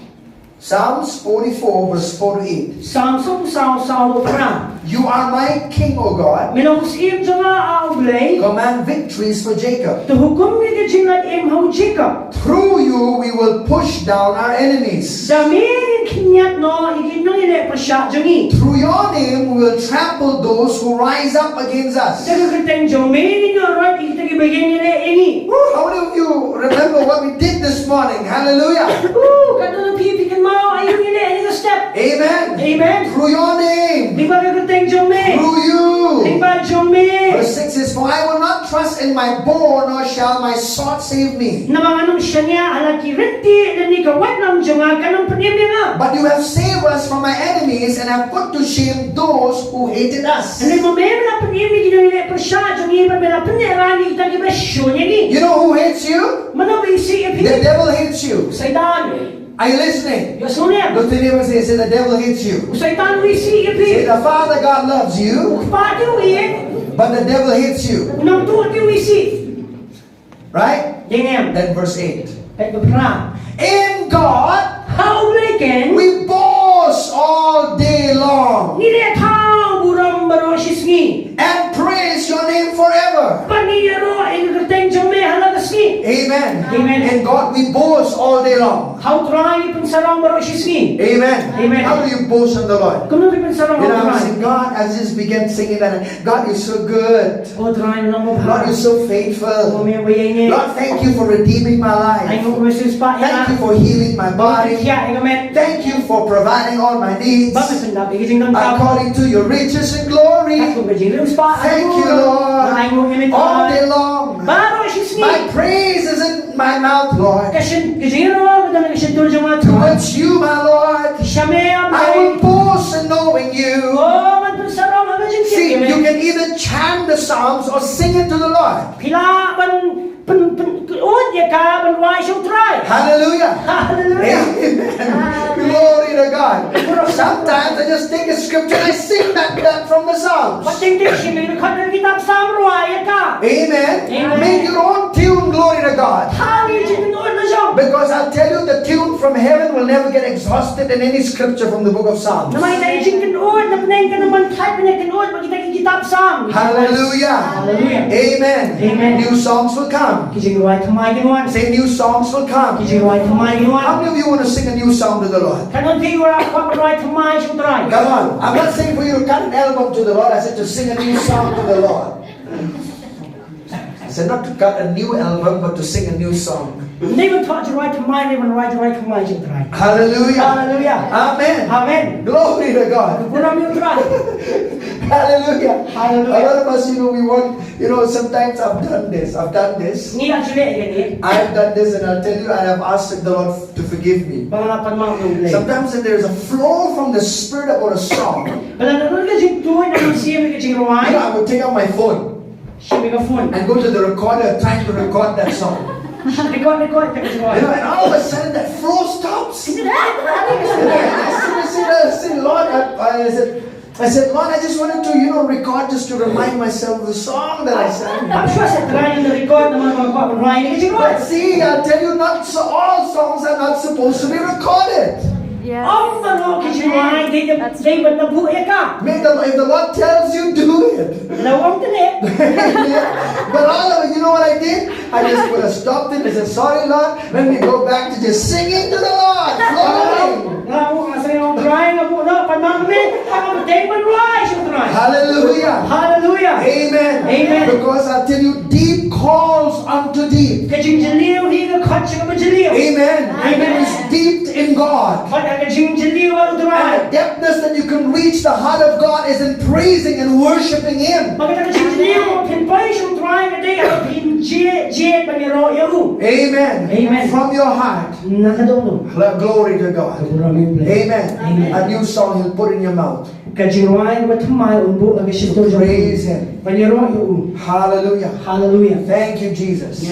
Psalms 44, verse 4 to 8. Psalm pra. You are my king, O God. Minong sim janga aublay. Command victories for Jacob. To hukum ni ke jingat im hau Jacob. Through you, we will push down our enemies. Damin kinyat no ikinong ine pasya jangi. Through your name, we will trample those who rise up against us. Jaga keteng jomin ni right kita ke bagian ine ini. Woo, how many of you remember what we did this morning? Hallelujah. Kata na pipi kan mau ayun ine ini ke step. Amen. Amen. Through your name. Di ba keteng jomin? Through you. Di ba jomin? Verse 6 says, for I will not trust in my bow, nor shall my sword save me. Namanganong siya niya alaki renti dan ni kawat nam jonga kanang panimbinga. But you have saved us from my enemies and have put to shame those who hated us. Ani mo mera panimbi ginang ine pasya jangi ba mera panirani kita ke besyo niya ni. You know who hates you? Mana ba isi The ipi? devil hates you. Saitan. Are you listening? Yasunya. Look to the neighbor and say, the devil hates you. Saitan isi Say, ipi. the Father God loves you, Pati wi. but the devil hates you. Nang tu ti isi. Right? Dengem. Then verse 8. At pra. In God, How breaken? we boast all day long Nile tao buram baroshisni. and praise your name forever. Paniyaro in kerteng jome halagasni. Amen. Amen. In God, we boast all day long. How try pansarang baroshisni. Amen. Amen. How do you boast on the Lord? Kuno ri pansarang You know, I was try. saying, God, I just began singing that. God, you're so good. O try na mo Lord, ba. you're so O faithful. me wayenge. Lord, thank you for redeeming my Ay life. mo meses pa Thank you ya. for healing my body. Kya igamet. Thank you for providing all my needs Ba pendap iging dong tao. according to your riches and glory. Ako gajing spa. Thank you, Lord. Ay mo imit. All day long. Baro My praise is in my mouth, Lord. Towards you, my Lord, I will boast in knowing you. See, you can either chant the Psalms or sing it to the Lord. Hallelujah. Amen. Glory to God. Sometimes I just take a scripture and I sing that from the Psalms. Amen. Make your own tune, glory to God. Because I'll tell you, the tune from heaven will never get exhausted in any scripture from the book of Psalms. Hallelujah. Amen. New songs will come. Say, new songs will come. How many of you want to sing a new song to the Lord? Come on. I'm not saying for you to cut an album to the Lord. I said to sing a new song to the Lord. I said not to cut a new album, but to sing a new song. Hallelujah. Amen. Glory to God. Hallelujah. A lot of us, we want, sometimes I've done this. I've done this, and I'll tell you, I have asked the Lord to forgive me. Sometimes if there's a flow from the Spirit about a song, I would take out my phone and go to the recorder trying to record that song. And all of a sudden that flow stops. I said, Lord, I just wanted to, record just to remind myself of the song that I sang. But see, I'll tell you, all songs are not supposed to be recorded. Yes. If the Lord tells you, do it. But all of it, you know what I did? I just put a stop to it. I said, sorry, Lord. Let me go back to just singing to the Lord. Hallelujah. Amen. Because I tell you, deep calls unto deep. Amen. It's deep in God. And the depthness that you can reach the heart of God is in praising and worshiping Him. Amen. From your heart. Glory to God. Amen. A new song He'll put in your mouth. Praise Him. Hallelujah. Thank you, Jesus. I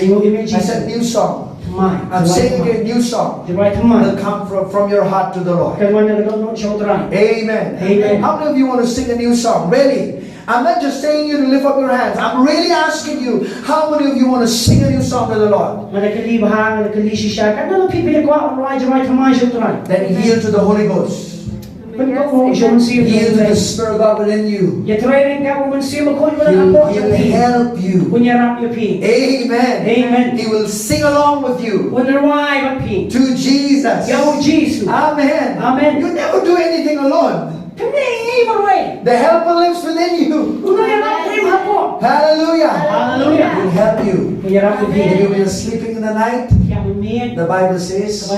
said new song. I'm saying a new song will come from your heart to the Lord. Amen. How many of you want to sing a new song? Really? I'm not just saying you to lift up your hands. I'm really asking you, how many of you want to sing a new song to the Lord? Then yield to the Holy Ghost. Yield to the Spirit of God within you. He'll help you. Amen. He will sing along with you to Jesus. Amen. You never do anything alone. The helper lives within you. Hallelujah. He'll help you. Maybe when you're sleeping in the night, the Bible says,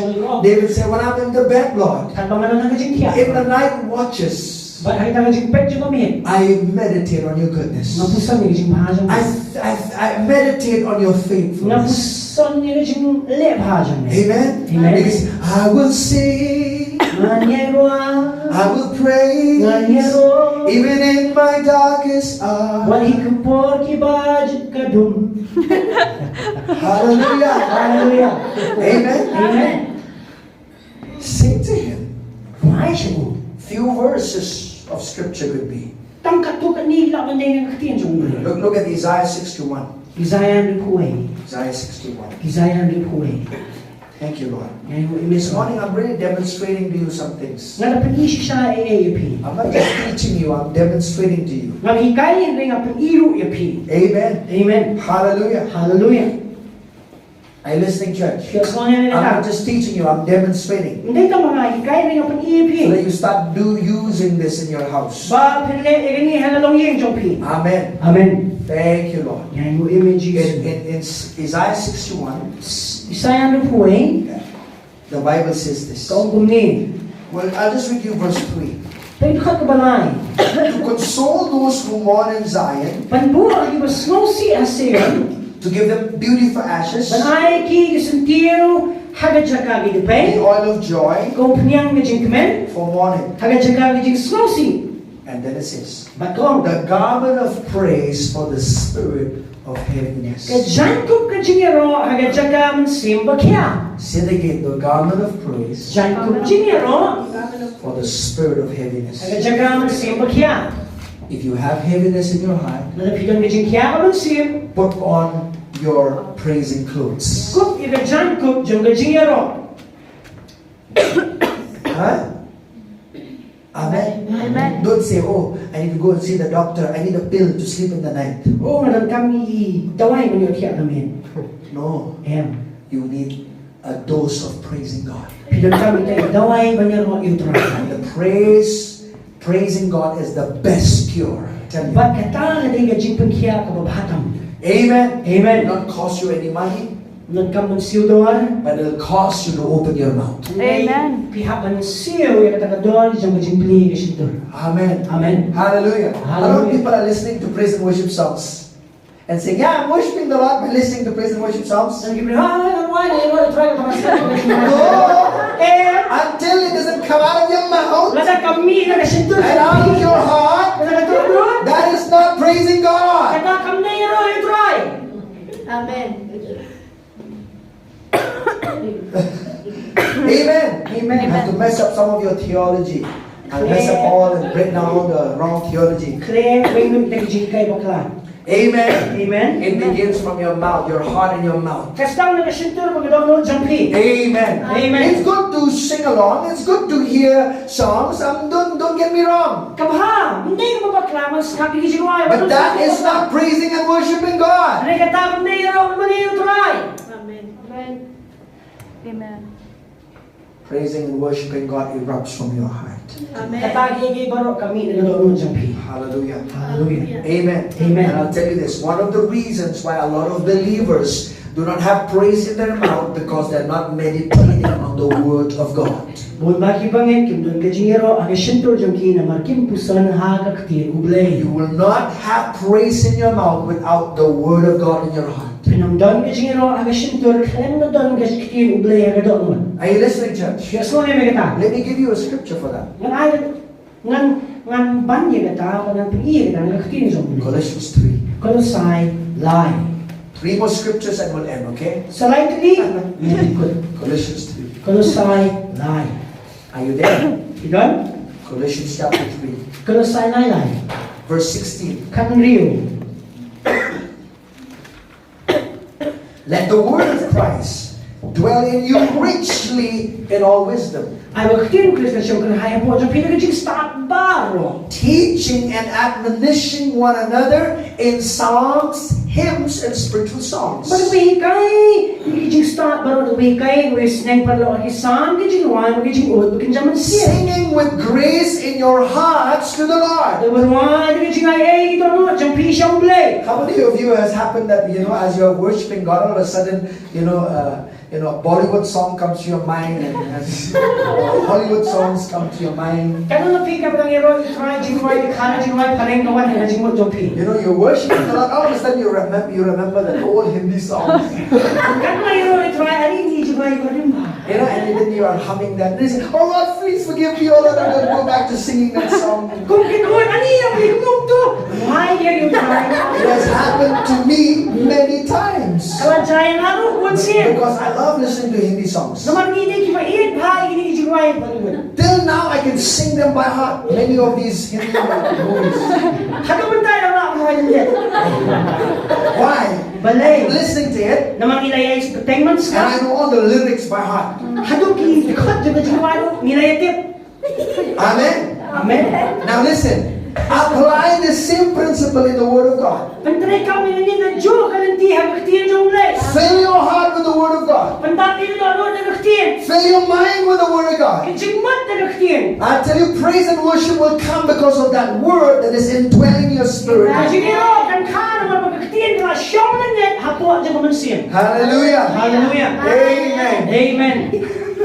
David said, when I'm in the bed, Lord, in the night watches, I meditate on your goodness. I meditate on your faithfulness. Amen. Because I will sing, I will praise, even in my darkest hour. Hallelujah. Amen. Sing to Him. Few verses of scripture could be. Look at Isaiah 61. Isaiah 61. Thank you, Lord. This morning I'm really demonstrating to you some things. I'm not just teaching you, I'm demonstrating to you. Amen. Hallelujah. Are you listening, church? I'm not just teaching you, I'm demonstrating. So that you start using this in your house. Amen. Thank you, Lord. In Isaiah 61, the Bible says this. Well, I'll just read you verse 3. To console those who mourn in Zion, to give them beauty for ashes, Ban ai ki sentiu haga jaka gi the depay. oil of joy Kung pnyang gi jing kemen. for mourning. Haga jaka gi jing slosi. And then it says, Bakong. the garment of praise for the spirit of heaviness. Ka jankup ka jingero haga jaka man simba kya. Say it again, the garment of praise Jankup jingero for the spirit of heaviness. haga jaka man simba kya. If you have heaviness in your heart, Nalapitan gi jing kya man sim. put on your praising clothes. Kup iga jankup jung ga jingero. Huh? Amen. Amen. Don't say, oh, I need to go and see the doctor. I need a pill to sleep in the night. Oh, nang kami dawai man yo kya namin. No, Em. you need a dose of praising God. Pidan kami tayo dawai man yo utro. And the praising God is the best cure. I tell you. Bat kata na di ga jing pengkya ka babatam. Amen. It Amen. will not cost you any money, Nang kam man siu doar. but it will cost you to open your mouth. Amen. Pihak man siu ya kata doar jang jing pli ga situ. Amen. Amen. Hallelujah. A lot of Hallelujah. people are listening to praise and worship songs and saying, yeah, I'm worshiping the Lord by listening to praise and worship songs. Nang gibri ha why na try ka No, until it doesn't come out of your mouth Lasa kami na situ. and out of your heart, Kata doar. that is not praising God. Kata kam na yo try. Amen. Amen. Amen. You have to mess up some of your theology and mess up all and break down all the wrong theology. Clear wing na jing kay bakla. Amen. Amen. It begins from your mouth, your heart and your mouth. Kastang na situ magdon jang pli. Amen. Amen. It's good to sing along. It's good to hear songs. Don't get me wrong. Kabha, hindi mo bakla mas kapi gi jingwai. But that is not praising and worshiping God. Ano kata kam na yo man yo try. Amen. Amen. Amen. Praising and worshiping God erupts from your heart. Amen. Kata gi baro kami na doon jang pli. Hallelujah. Hallelujah. Amen. Amen. And I'll tell you this, one of the reasons why a lot of believers do not have praise in their mouth because they're not meditating on the word of God. Bun baki bangin kim don gajingero aga shintor jang ki na markim pusan haga ktir ublay. You will not have praise in your mouth without the word of God in your heart. Pinam don gajingero aga shintor klen na don gajiktir ublay aga don. Are you listening, church? Yes mo may kata. Let me give you a scripture for that. Ngan ay ngan banya kata ngan pi kata ngan ktir jang. Colossians 3. Kolosai lie. 3 more scriptures and we'll end, okay? Salay tadi. Ikut. Colossians 3. Kolosai lie. Are you there? Idon? Colossians chapter 3, Kolosai lie. verse 16. Kan riu. Let the word of Christ dwell in you richly in all wisdom, Ay magktir Kristus yung kan haya po jang pinagajing start baro. teaching and admonishing one another in psalms, hymns, and spiritual songs, Magbihikay, magiging start baro magbihikay, wis nang parlo ang isang magiging one, magiging ud, magiging jaman siya. singing with grace in your hearts to the Lord. Number one, magiging ay ito no, jang pisang blay. How many of you has happened that, as you're worshiping God, all of a sudden, a Bollywood song comes to your mind and Hollywood songs come to your mind. Kano na pick up ng ero, try jingway, kana jingway, pareng kawan, hanggang mo jang pi. You're worshiping the Lord, all of a sudden you remember that old Hindi songs. Kano na ero, try, ari hindi jingway ko rin ba? And then you are humming that. And you say, oh Lord, please forgive me, oh Lord, I'm going to go back to singing that song. Kung kinuha, ani yung higmog to? Why yan yung try? It has happened to me many times. Kaladyayan ako, what's here? Because I love listening to Hindi songs. Naman hindi kimain, ha, hindi jingway, pareng. Till now, I can sing them by heart. Many of these Hindi movies. Hanggang man tayo na ako hindi. Why? Balay. I'm listening to it, Namang ilayay sa payments and I ka. know all the lyrics by heart. Hadong kinikot, diba jingwalo, nilayatip. Amen? Amen. Now listen. Apply the same principle in the Word of God. Pantray ka may nanin na Diyo, kalanti, hagaktiyan yung ulay. Fill your heart with the Word of God. Pantapin na ano, nagaktiyan. Fill your mind with the Word of God. Kajigmat, nagaktiyan. I tell you, praise and worship will come because of that Word that is indwelling your spirit. Ajigiro, kan ka naman magaktiyan, kala siyong nanit, hapo, dyan kumansin. Hallelujah. Hallelujah. Amen. Amen.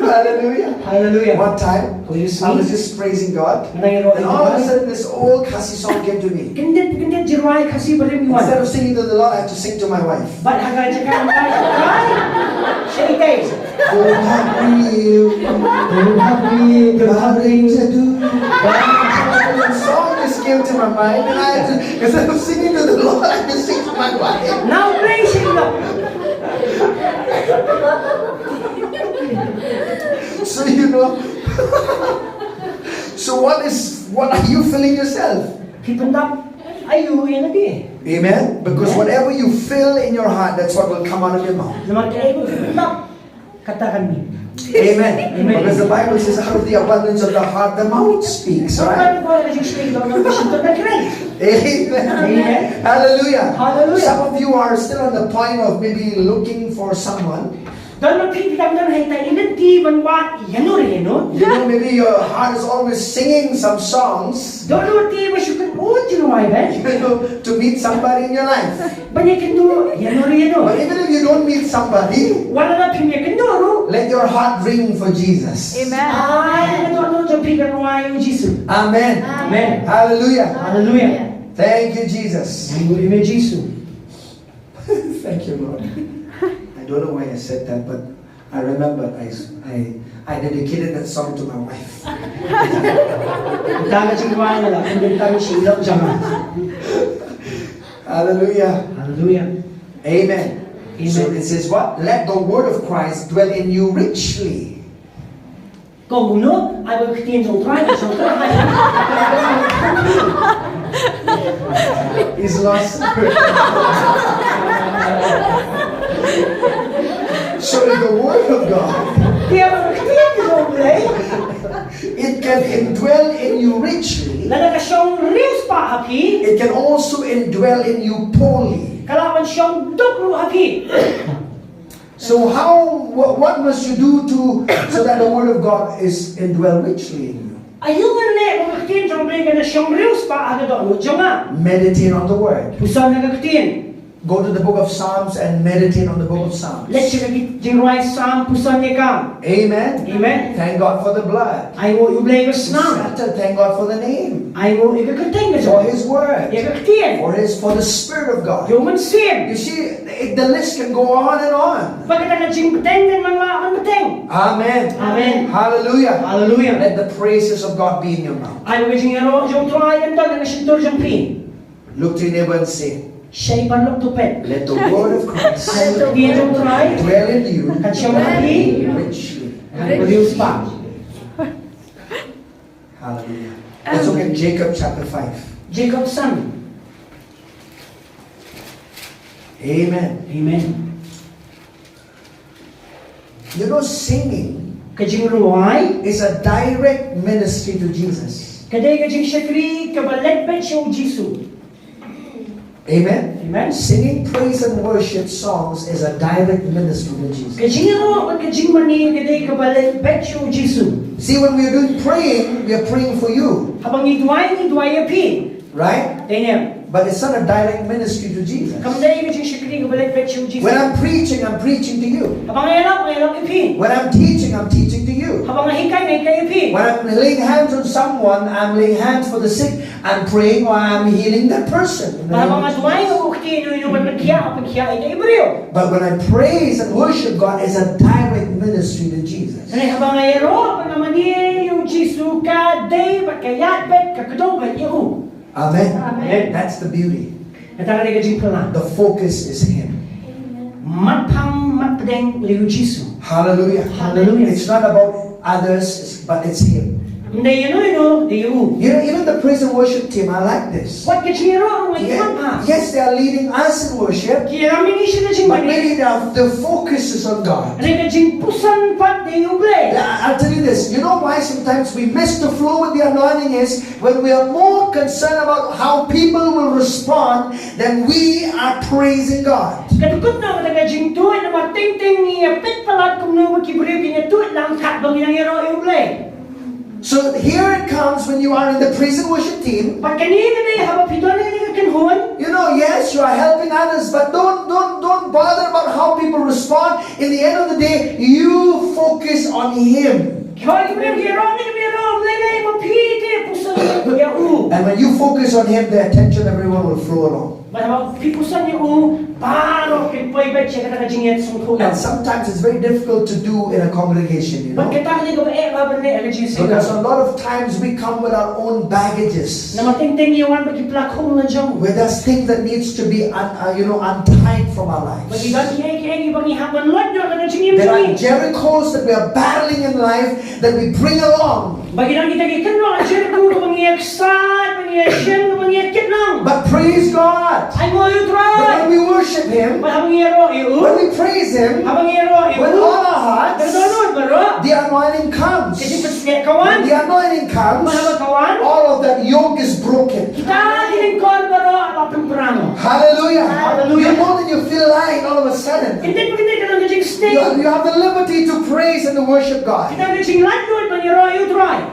Hallelujah. Hallelujah. One time, Will you I sing? was just praising God. Nangiro And all of a sudden, this old Khasi song came to me. Kindet jirai kasi barim Instead yuan. of singing to the Lord, I have to sing to my wife. But haga jaka right? Shake it. Don't have real, Don't have me, don't have nothing me. to do. The song just came to my mind, and I had to, instead of singing to the Lord, I had to sing to my wife. Now praise Him, Lord. So you know, so what are you feeling yourself? Kipandap, ayu yan lagi. Amen? Because whatever you feel in your heart, that's what will come out of your mouth. Naman kaya ko kipandap, katakan mi. Amen. Amen. Because the Bible says, out of the abundance of the heart, the mouth speaks, right? Amen. Amen. Hallelujah. Hallelujah. Some of you are still on the point of maybe looking for someone. Dan magpipitang dan hay tayo inanti banwat yanuri no. You know, maybe your heart is always singing some songs, Don't know ti ba syukan jinuay ba? you know, to meet somebody in your life. Banyak kendo yanuri no. But even if you don't meet somebody, Wala na pimya kendo no. let your heart ring for Jesus. Amen. Ay, ano jampikan nuay yung Jesus. Amen. Amen. Hallelujah. Hallelujah. Thank you, Jesus. Ang ime Jesus. Thank you, Lord. I don't know why I said that, but I remember I dedicated that song to my wife. Dahil jinuay na lang kung tayo silaw jama. Hallelujah. Hallelujah. Amen. Amen. So it says what? Let the word of Christ dwell in you richly. Kung uno, ay magkitin sa utray, sa utray. He's lost. So in the word of God, Kaya magkitin sa utray. it can indwell in you richly. Lalaga siyang rius pa haki. It can also indwell in you poorly. Kalaban siyang duklo haki. So what must you do so that the word of God is indwell richly in you? Ayungan le, magkitin sa utray ka na siyang rius pa haki doon. Jama. Meditate on the word. Pusan na magkitin. Go to the book of Psalms and meditate on the book of Psalms. Let's check jinuay sam pusan niya ka. Amen. Amen. Thank God for the blood. Ay mo iblay ka snam. Thank God for the name. Ay mo ikakating ka For sa. His word. Ikakatin. For the Spirit of God. Human sin. You see, the list can go on and on. Pagkata na jingpateng kan mga mateng. Amen. Amen. Hallelujah. Hallelujah. Let the praises of God be in your mouth. Ay mo jingero yung try and done na sintor jang pin. Look to your neighbor and say, Siya'y panlok tupet. let the word of Christ Ay di yung try. dwell in you Kan siya mahi. richly. Ay produce pa. Hallelujah. Let's look at Jacob chapter 5. Jacob's son. Amen. Amen. You know, singing Kajingruay. is a direct ministry to Jesus. Kaday kajing syakri kabaletbet siya Jisu. Amen. Amen. Singing praise and worship songs is a direct ministry to Jesus. Kajingero at kajing mani kaday kabaletbet siya Jisu. See, when we are doing praying, we are praying for you, Habang idway api. right? Daniel. But it's not a direct ministry to Jesus. Kamday kajing syakri kabaletbet siya Jisu. When I'm preaching to you. Habang ayalak api. When I'm teaching to you. Habang hikay api. When I'm laying hands on someone, I'm laying hands for the sick. I'm praying or I'm healing that person. In the name Habang of adway Jesus. ko kiti no pagkiya ito ibreo. But when I praise and worship God, it's a direct ministry to Jesus. Sanay habang ayero panamani yung Jisu ka day bakayat bet kakadong kayo. Amen. Amen. That's the beauty. Nataka kajing pala. The focus is Him. Matpang matpedeng liu Jisu. Hallelujah. Hallelujah. It's not about others, but it's Him. Hindi yun diyo. You know, even the praise and worship team, I like this. What kachiro ang may pa? Yes, they are leading us in worship, Kaya namin siya na siyang but mani. maybe the focus is on God. Ano kajing pusan pat diyo ble. I'll tell you this. You know why sometimes we miss the flow with the anointing is when we are more concerned about how people will respond than we are praising God. Katukot na mga kajing tuwid na mating-ting niya pit palat kung nung magkiburiw kanya tuwid lang kat bang inang iro yung ble. So here it comes when you are in the praise and worship team. Pag kanina na haba pito na yung kanhon. You know, yes, you are helping others, but don't bother about how people respond. In the end of the day, you focus on Him. And when you focus on Him, the attention of everyone will flow along. And sometimes it's very difficult to do in a congregation, you know. Because a lot of times we come with our own baggages. Where there's things that needs to be untied from our lives. There are Jerichos that we are battling in life that we bring along. But praise God. But when we worship Him, when we praise Him, with all our hearts, the anointing comes. When the anointing comes, all of that yoke is broken. Hallelujah. You know that you feel light all of a sudden. You have the liberty to praise and to worship God.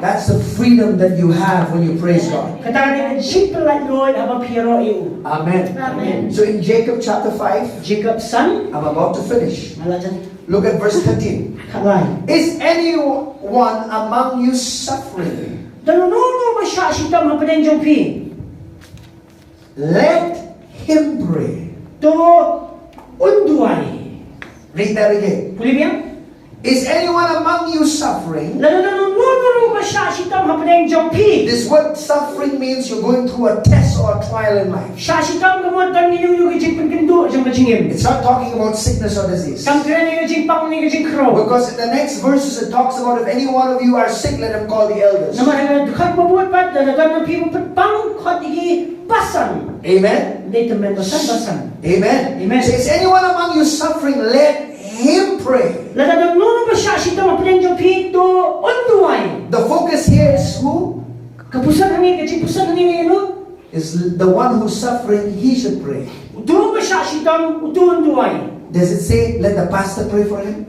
That's the freedom that you have when you praise God. Amen. Amen. So in Jacob chapter 5, I'm about to finish. Look at verse 13. Is anyone among you suffering? Let him pray. Read that again. Is anyone among you suffering? This word suffering means you're going through a test or a trial in life. It's not talking about sickness or disease. Because in the next verses it talks about if any one of you are sick, let him call the elders. Amen? Amen. So is anyone among you suffering? Let him pray. The focus here is who? Is the one who's suffering, he should pray. Does it say let the pastor pray for him?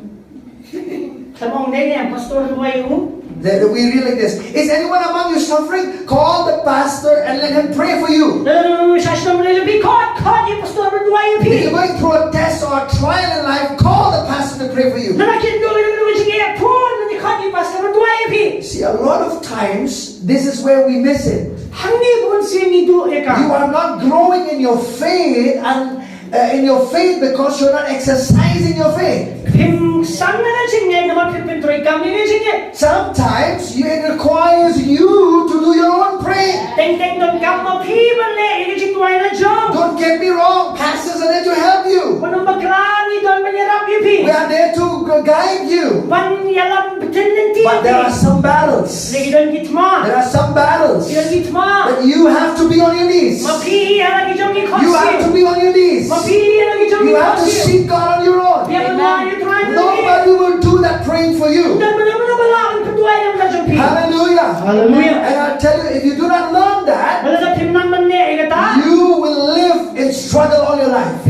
That we read like this. Is anyone among you suffering? Call the pastor and let him pray for you. If you're going through a test or a trial in life, call the pastor to pray for you. See, a lot of times, this is where we miss it. You are not growing in your faith and because you're not exercising your faith. Sometimes it requires you to do your own praying. Don't get me wrong, pastors are there to help you. We are there to guide you. But there are some battles. There are some battles that you have to be on your knees. You have to be on your knees. You have to seek God on your own. Nobody will do that praying for you. Hallelujah. Hallelujah. And I tell you, if you do not learn that, you will live in struggle all your life.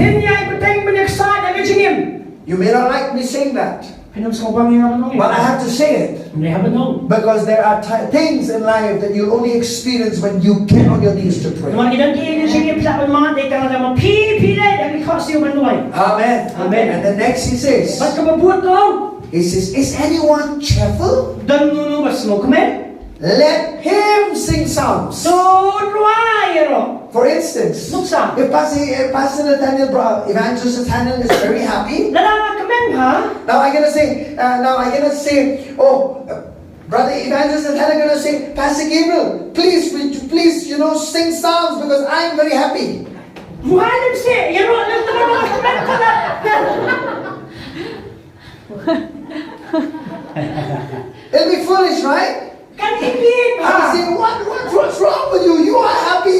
You may not like me saying that, but I have to say it. Because there are things in life that you only experience when you get on your knees to pray. Amen. Amen. And the next he says, is anyone cheerful? Let him sing psalms. For instance, if Pastor Nathaniel, Evangelist Nathaniel is very happy, now I'm gonna say, Brother Evangelist Nathaniel gonna say, Pastor Gabriel, please, sing psalms because I'm very happy. It'll be foolish, right? I'm saying, what's wrong with you? You are happy,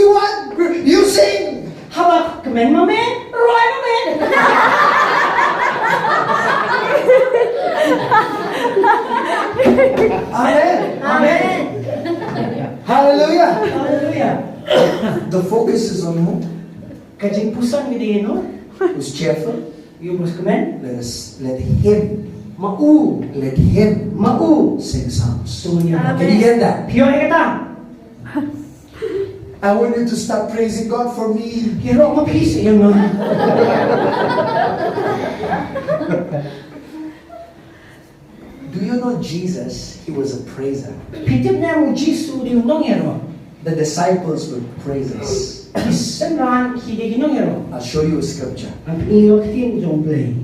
you sing. Amen. Amen. Hallelujah. Hallelujah. The focus is on who? Who's cheerful? Let him Mau. Let him Mau. sing psalms. Sumunya. Can you hear that? Pio kata. I want you to start praising God for me. Kiro mo peace yung no. Do you know Jesus? He was a praiser. Pitip na mo Jisu di undong yero. The disciples were praisers. Isenran hide ginong yero. I'll show you a scripture. Ang iyo tin jong play.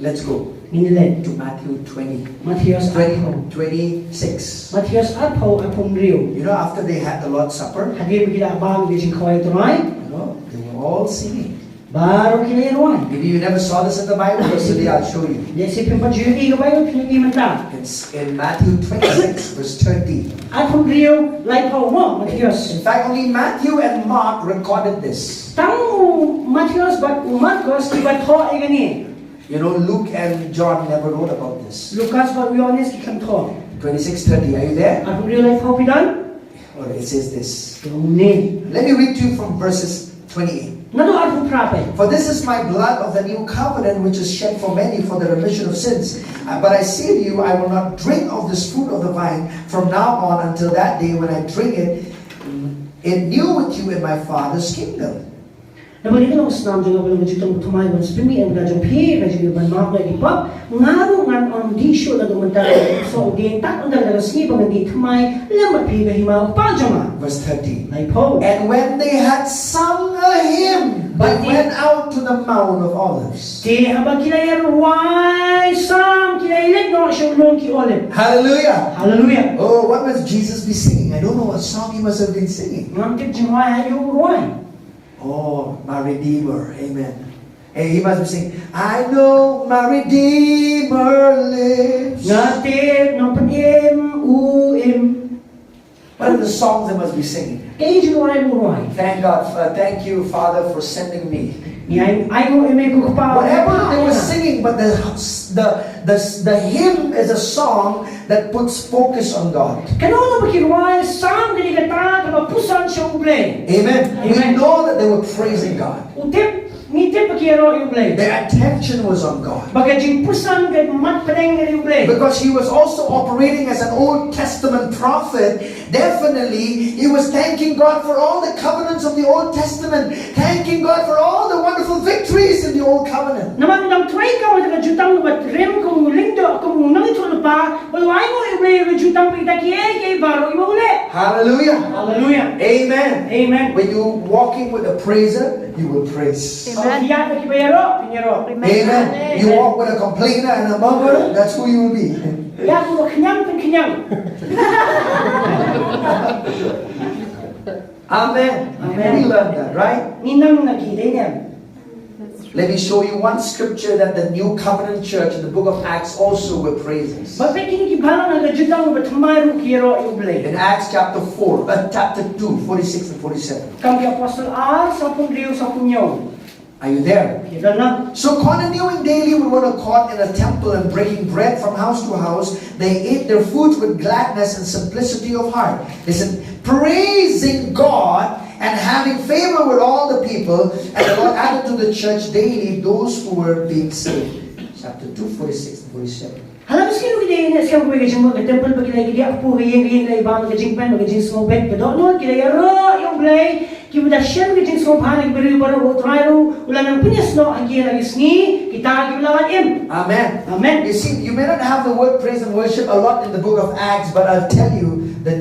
Let's go Minilet. to Matthew 20, Matios 26. Matios Arpo apong riyo. You know, after they had the Lord's Supper, Hadi bigila bang di koy tunay. they were all singing. Baro kinayruan. Maybe you never saw this in the Bible, but today I'll show you. Desi pimpajuri ko bayo pinimanta. It's in Matthew 26, verse 30. Apong riyo like po mo Matios. In fact, only Matthew and Mark recorded this. Tang Matios but Marcos ibat ho igani. You know, Luke and John never wrote about this. Lucas but Yohanes kikam to. 26:30, are you there? Apong riyo like po pidan. Or it says this. Ni. Let me read to you from verses 28. Nado arpo prape. For this is my blood of the new covenant, which is shed for many for the remission of sins. But I say to you, I will not drink of this fruit of the vine from now on until that day when I drink it new with you in my Father's kingdom. Nabalik ko ng snam jung ako ng jitong tumay wan sprimi ang gajong pi gajong ban mak lagi pa ngaro ngan on di show na dumunta so din tak undang na sni bang di tumay lamat pi gahima pa jama. Verse 30. Like po. And when they had sung a hymn, they went out to the Mount of Olives. Di habang kilayan why sam kilayan no show long ki olive. Hallelujah. Hallelujah. Oh, what must Jesus be singing? I don't know what song he must have been singing. Ngam tip jingwai ayu ruai. Oh, my Redeemer. Amen. And he must be saying, I know my Redeemer lives. Ngatip no panim uim. What are the songs they must be singing? Kay jingwai ruai. Thank God. Thank you, Father, for sending me. Yang ayo eme ko pa. Whatever they were singing, but the hymn is a song that puts focus on God. Kanono bakirwai sam dili kata kama pusan siya ublay. Amen. We Amen. know that they were praising God. Utip ngitip bakiro ublay. Their attention was on God. Bagajing pusan kay mat pedeng dari ublay. Because he was also operating as an Old Testament prophet, definitely he was thanking God for all the covenants of the Old Testament, thanking God for all the wonderful victories in the Old Covenant. Naman dam try ka mo jutang bat rem ko lindo ko nang ito pa. Wala mo ublay jutang pita kay baro ibule. Hallelujah. Hallelujah. Amen. Amen. When you're walking with a praiser, you will praise. Amen. Iya kibayaro pinyaro. Amen. You walk with a complainer and a murmurer, that's who you will be. Ya ko kenyang pen kenyang. Amen. Amen. We learned that, right? Ninang nagidenya. Let me show you one scripture that the New Covenant Church in the book of Acts also were praises. Bakit kini kibalang na jutang bat maru kiro ublay. In Acts chapter 2, 46 and 47. Kami apostol R sa pundriyo sa punyo. Are you there? Kira na. So continuing daily with one accord in a temple and breaking bread from house to house, they ate their food with gladness and simplicity of heart. Listen, praising God and having favor with all the people, and the Lord added to the church daily those who were being saved. Chapter 2, 46 and 47. Halam sino kaya ina siya ko gajing mo temple ba kaya kaya po gajing na ibang gajing pen gajing smobet ka doon kaya ro yung play kibuda siya gajing smobahan beri baru utrairo ulan ang pinyas no ang kaya isni kita gilawan im. Amen. Amen. You see, you may not have the word praise and worship a lot in the book of Acts, but I'll tell you, the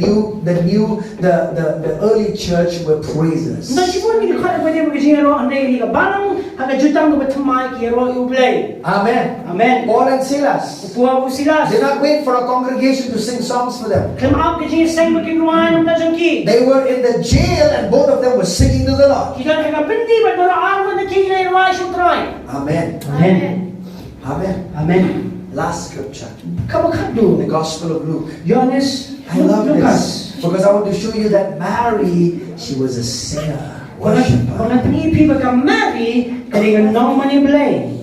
early church were praisers. Na sipon ni kada pwede mo gajing ro ande ni ka banang haga jutang ba tumay kaya ro yung play. Amen. Amen. Paul and Silas, Upuha po sila. did not wait for a congregation to sing songs for them. Kamaap gajing sang magkinuan ng tajangki. They were in the jail and both of them were singing to the Lord. Kita nak berhenti berdoa Allah nak kini lain wajib try. Amen. Amen. Amen. Amen. Last scripture, Kamu kadu. the Gospel of Luke. Yohanes I love Lucas. this because I want to show you that Mary, she was a singer, worshiper. Orang penipi baka Mary dengan nong manibelay.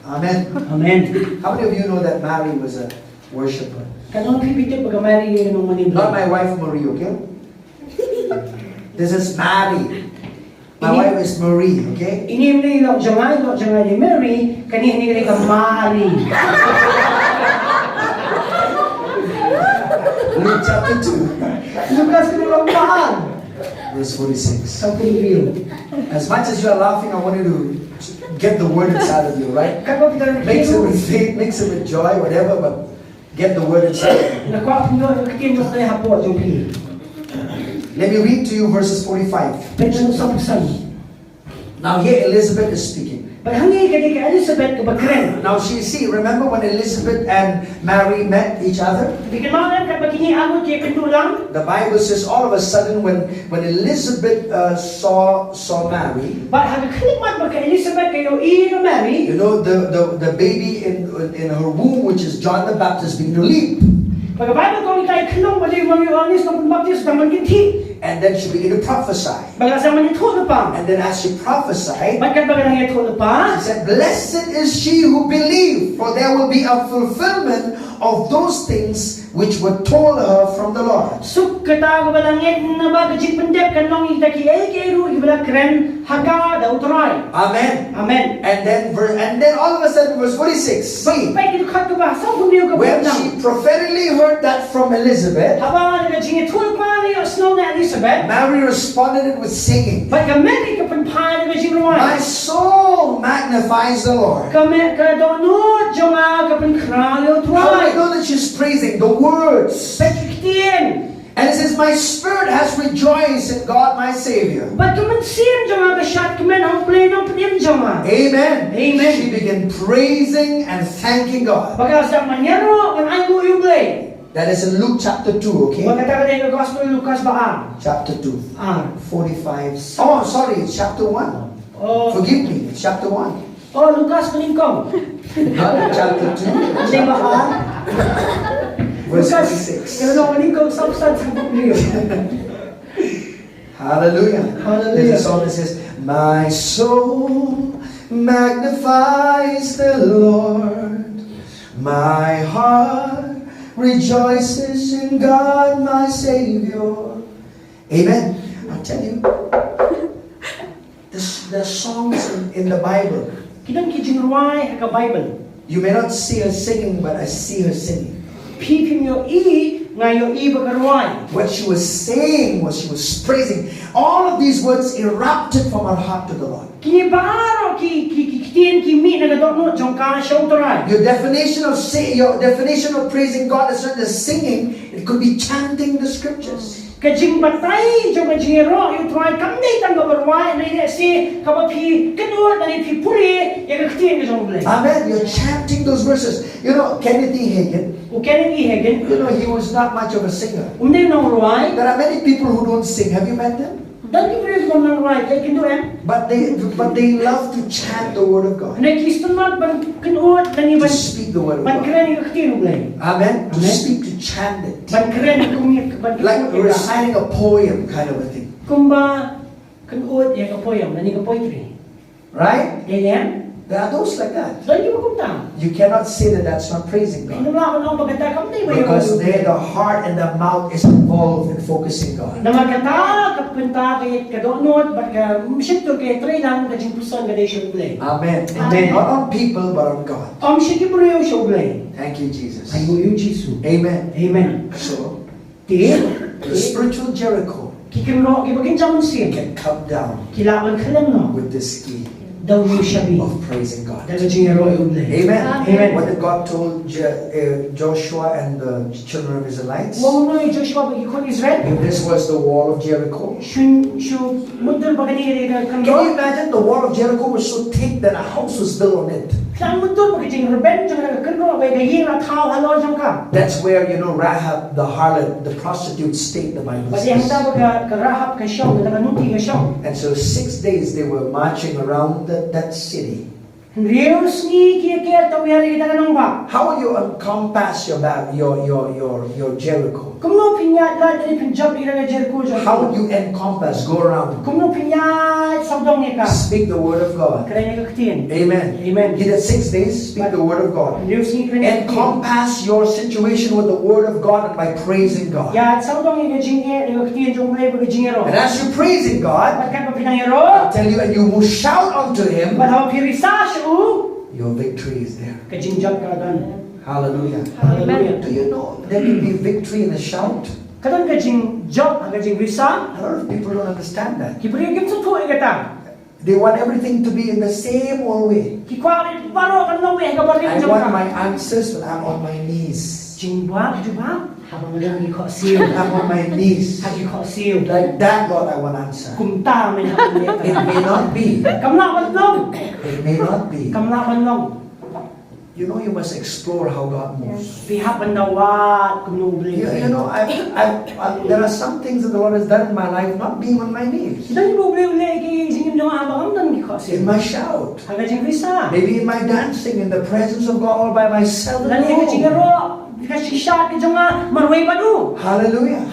Amen. Amen. How many of you know that Mary was a worshiper? Kanong pipiti baka Mary nong Not manibelay. my wife Marie, okay? This is Mary. My wife is Marie, okay? Ini ni lo jangan di Mary, kani ni ka Mari. Luke chapter 2, Lukas kini lo mahal. verse 46. Something real. As much as you are laughing, I want you to get the word inside of you, right? Kako kita Mix it with faith, mix it with joy, whatever, but get the word inside of you. na ko puno kitin mo kay hapo jumpi. Let me read to you verses 45. Pero sa pusan. Now here Elizabeth is speaking. Hangi kani ka Elizabeth ka bakren. Now remember when Elizabeth and Mary met each other? Bikin mo ka bakini amo kay pendulang. The Bible says all of a sudden when Elizabeth saw Mary, Ba hag khalimat ba ka Elizabeth kayo i Mary. you know the baby in her womb, which is John the Baptist, began to leap. Pag Bible ko itay klong ba yung mga Yohanes na pambaptis na magkinti. And then she began to prophesy. Baga sa man ito na pa. And then as she prophesied, Bakit ba nang ito na pa? she said, "Blessed is she who believed, for there will be a fulfillment of those things which were told her from the Lord." Suk kata ko balangit na ba kajik pendep kanong itaki ay kairu ibala kren haga da utray. Amen. Amen. And then all of a sudden, verse 46. See, Baik itu kat ko ba sa bumniyo ka when ba she prophetically heard that from Elizabeth, haba na kajing ito pa ni snow na Elizabeth. Mary responded it with singing. Baik kami ka panpan na kajing My ruwan. soul magnifies the Lord. Kami ka dono jonga ka pankralo How do I utray. know that she's praising the words? Baik kitien. And it says, my spirit has rejoiced in God my Savior. Baik kaman sien jonga ka shot kaman ang pleno pediam jonga. Amen. Amen. She began praising and thanking God. Baga sa manyero kan ay mo yung play. That is in Luke chapter 2, okay? Magkata ka ng Gospel Lucas ba? Chapter 2, Ah. 45. Oh, sorry, it's chapter 1. Oh, Forgive me, it's chapter 1. oh Lucas peningkong. Not chapter 2. Hindi ba ka? Verse Lucas, 46. kaya nung peningkong substance sa Bibliyo. Hallelujah. Hallelujah. There's a song that says, my soul magnifies the Lord. My heart rejoices in God my Savior. Amen. I tell you, the songs in the Bible, Kinang kijinruay ka Bible. you may not see her singing, but I see her singing. Pipim yo ngayo iba karuay. What she was saying was she was praising. All of these words erupted from her heart to the Lord. Kini baro kitien kimi na gadokno jongka shautoray. Your definition of praising God is not just singing. It could be chanting the scriptures. Kajing batay jong kajingero yu try kamdei tang karuay na ide si kapapi kedua dari pi puri ya kitien jong blay. Amen. You're chanting those verses. You know, Kenneth E. Hagin, Uken ni hegen. you know, he was not much of a singer. Umne nong ruay. There are many people who don't sing. Have you met them? Dan kibres mo nang ruay kay kinduem. But they love to chant the word of God. Na kiston mat ban kinuot To dan iban speak the word of ban God. kren ni kitien blay. Amen. To Amen. speak, to chant it. Ban kren kumi ban Like reciting a poem kind of a thing. kumba kinuot ya kapoyam nani ka poetry. Right? Amen. There are those like that. Dan ki makumta. You cannot say that that's not praising God. Kinula ko nang maganda kamdei ba Because there the heart and the mouth is involved in focusing God. na magkata kapenta kay kadonot bat ka misito kay trailan ka jingpusan ka day show blay. Amen. Amen. Not on people, but on God. Shiki brio show blay. Thank you, Jesus. Ay mo yung Jisu. Amen. Amen. So, Ti the spiritual Jericho kikimro kibagin jamon sin can come down kilaban kalam no with this key daw yung shabi. of praising God. Daga jingero yung blay. Amen. Amen. What did God told Joshua and the children of Israelites? Mo no yung Joshua bagi kon Israel. This was the wall of Jericho. Shun mudul bagani ka Can you kando. imagine the wall of Jericho was so thick that a house was built on it? Saan mudul bagi jing reben jang ka kando bay gayin na tao halo jang ka. That's where, you know, Rahab, the harlot, the prostitute, stayed, the Bible Pati ang says. tabo ka karahap ka siyong na kanuti ka siyong. And so 6 days they were marching around that city. Rios ni kaya tawi hari kita kanong ba? How will you encompass your Jericho? Kung no pinya la dari pinjab ira na Jericho jo. How would you encompass, go around? Kung no pinya sabdong ni ka. Speak the word of God. Kaya ka kitin. Amen. Amen. He did 6 days, speak the word of God. Encompass your situation with the word of God and by praising God. Ya sabdong ni ka jinge ni ka kitin jong play ba jingero. And as you're praising God, Bakit pa pinangero? I'll tell you, and you will shout unto Him, Bataw pirisa siya your victory is there. ka jingjab ka dan. Hallelujah. Hallelujah. Do you know there can be victory in a shout? Kadang ka jingjab ka jingrisa. A lot of people don't understand that. Kipuri gim sa tuwa igata. They want everything to be in the same old way. Kikwari baro kan no way ka bari I want my answers when I'm on my knees. Jingba juba habang lagi ko siyo. I'm on my knees. Hagi ko siyo. Like that, Lord, I want answer. Kumta men It may not be. Kamla long. It may not be. Kamla long. You know, you must explore how God moves. Pihak pandawat kumnubli. You know, there are some things that the Lord has done in my life not being on my knees. Kita ni boleh boleh ki singim dong habang dan ki ko In siyo. my shout. Haga jingrisa. Maybe in my dancing in the presence of God all by myself. Lani ka jingero. Kasi siya ki jonga marway padu. Hallelujah.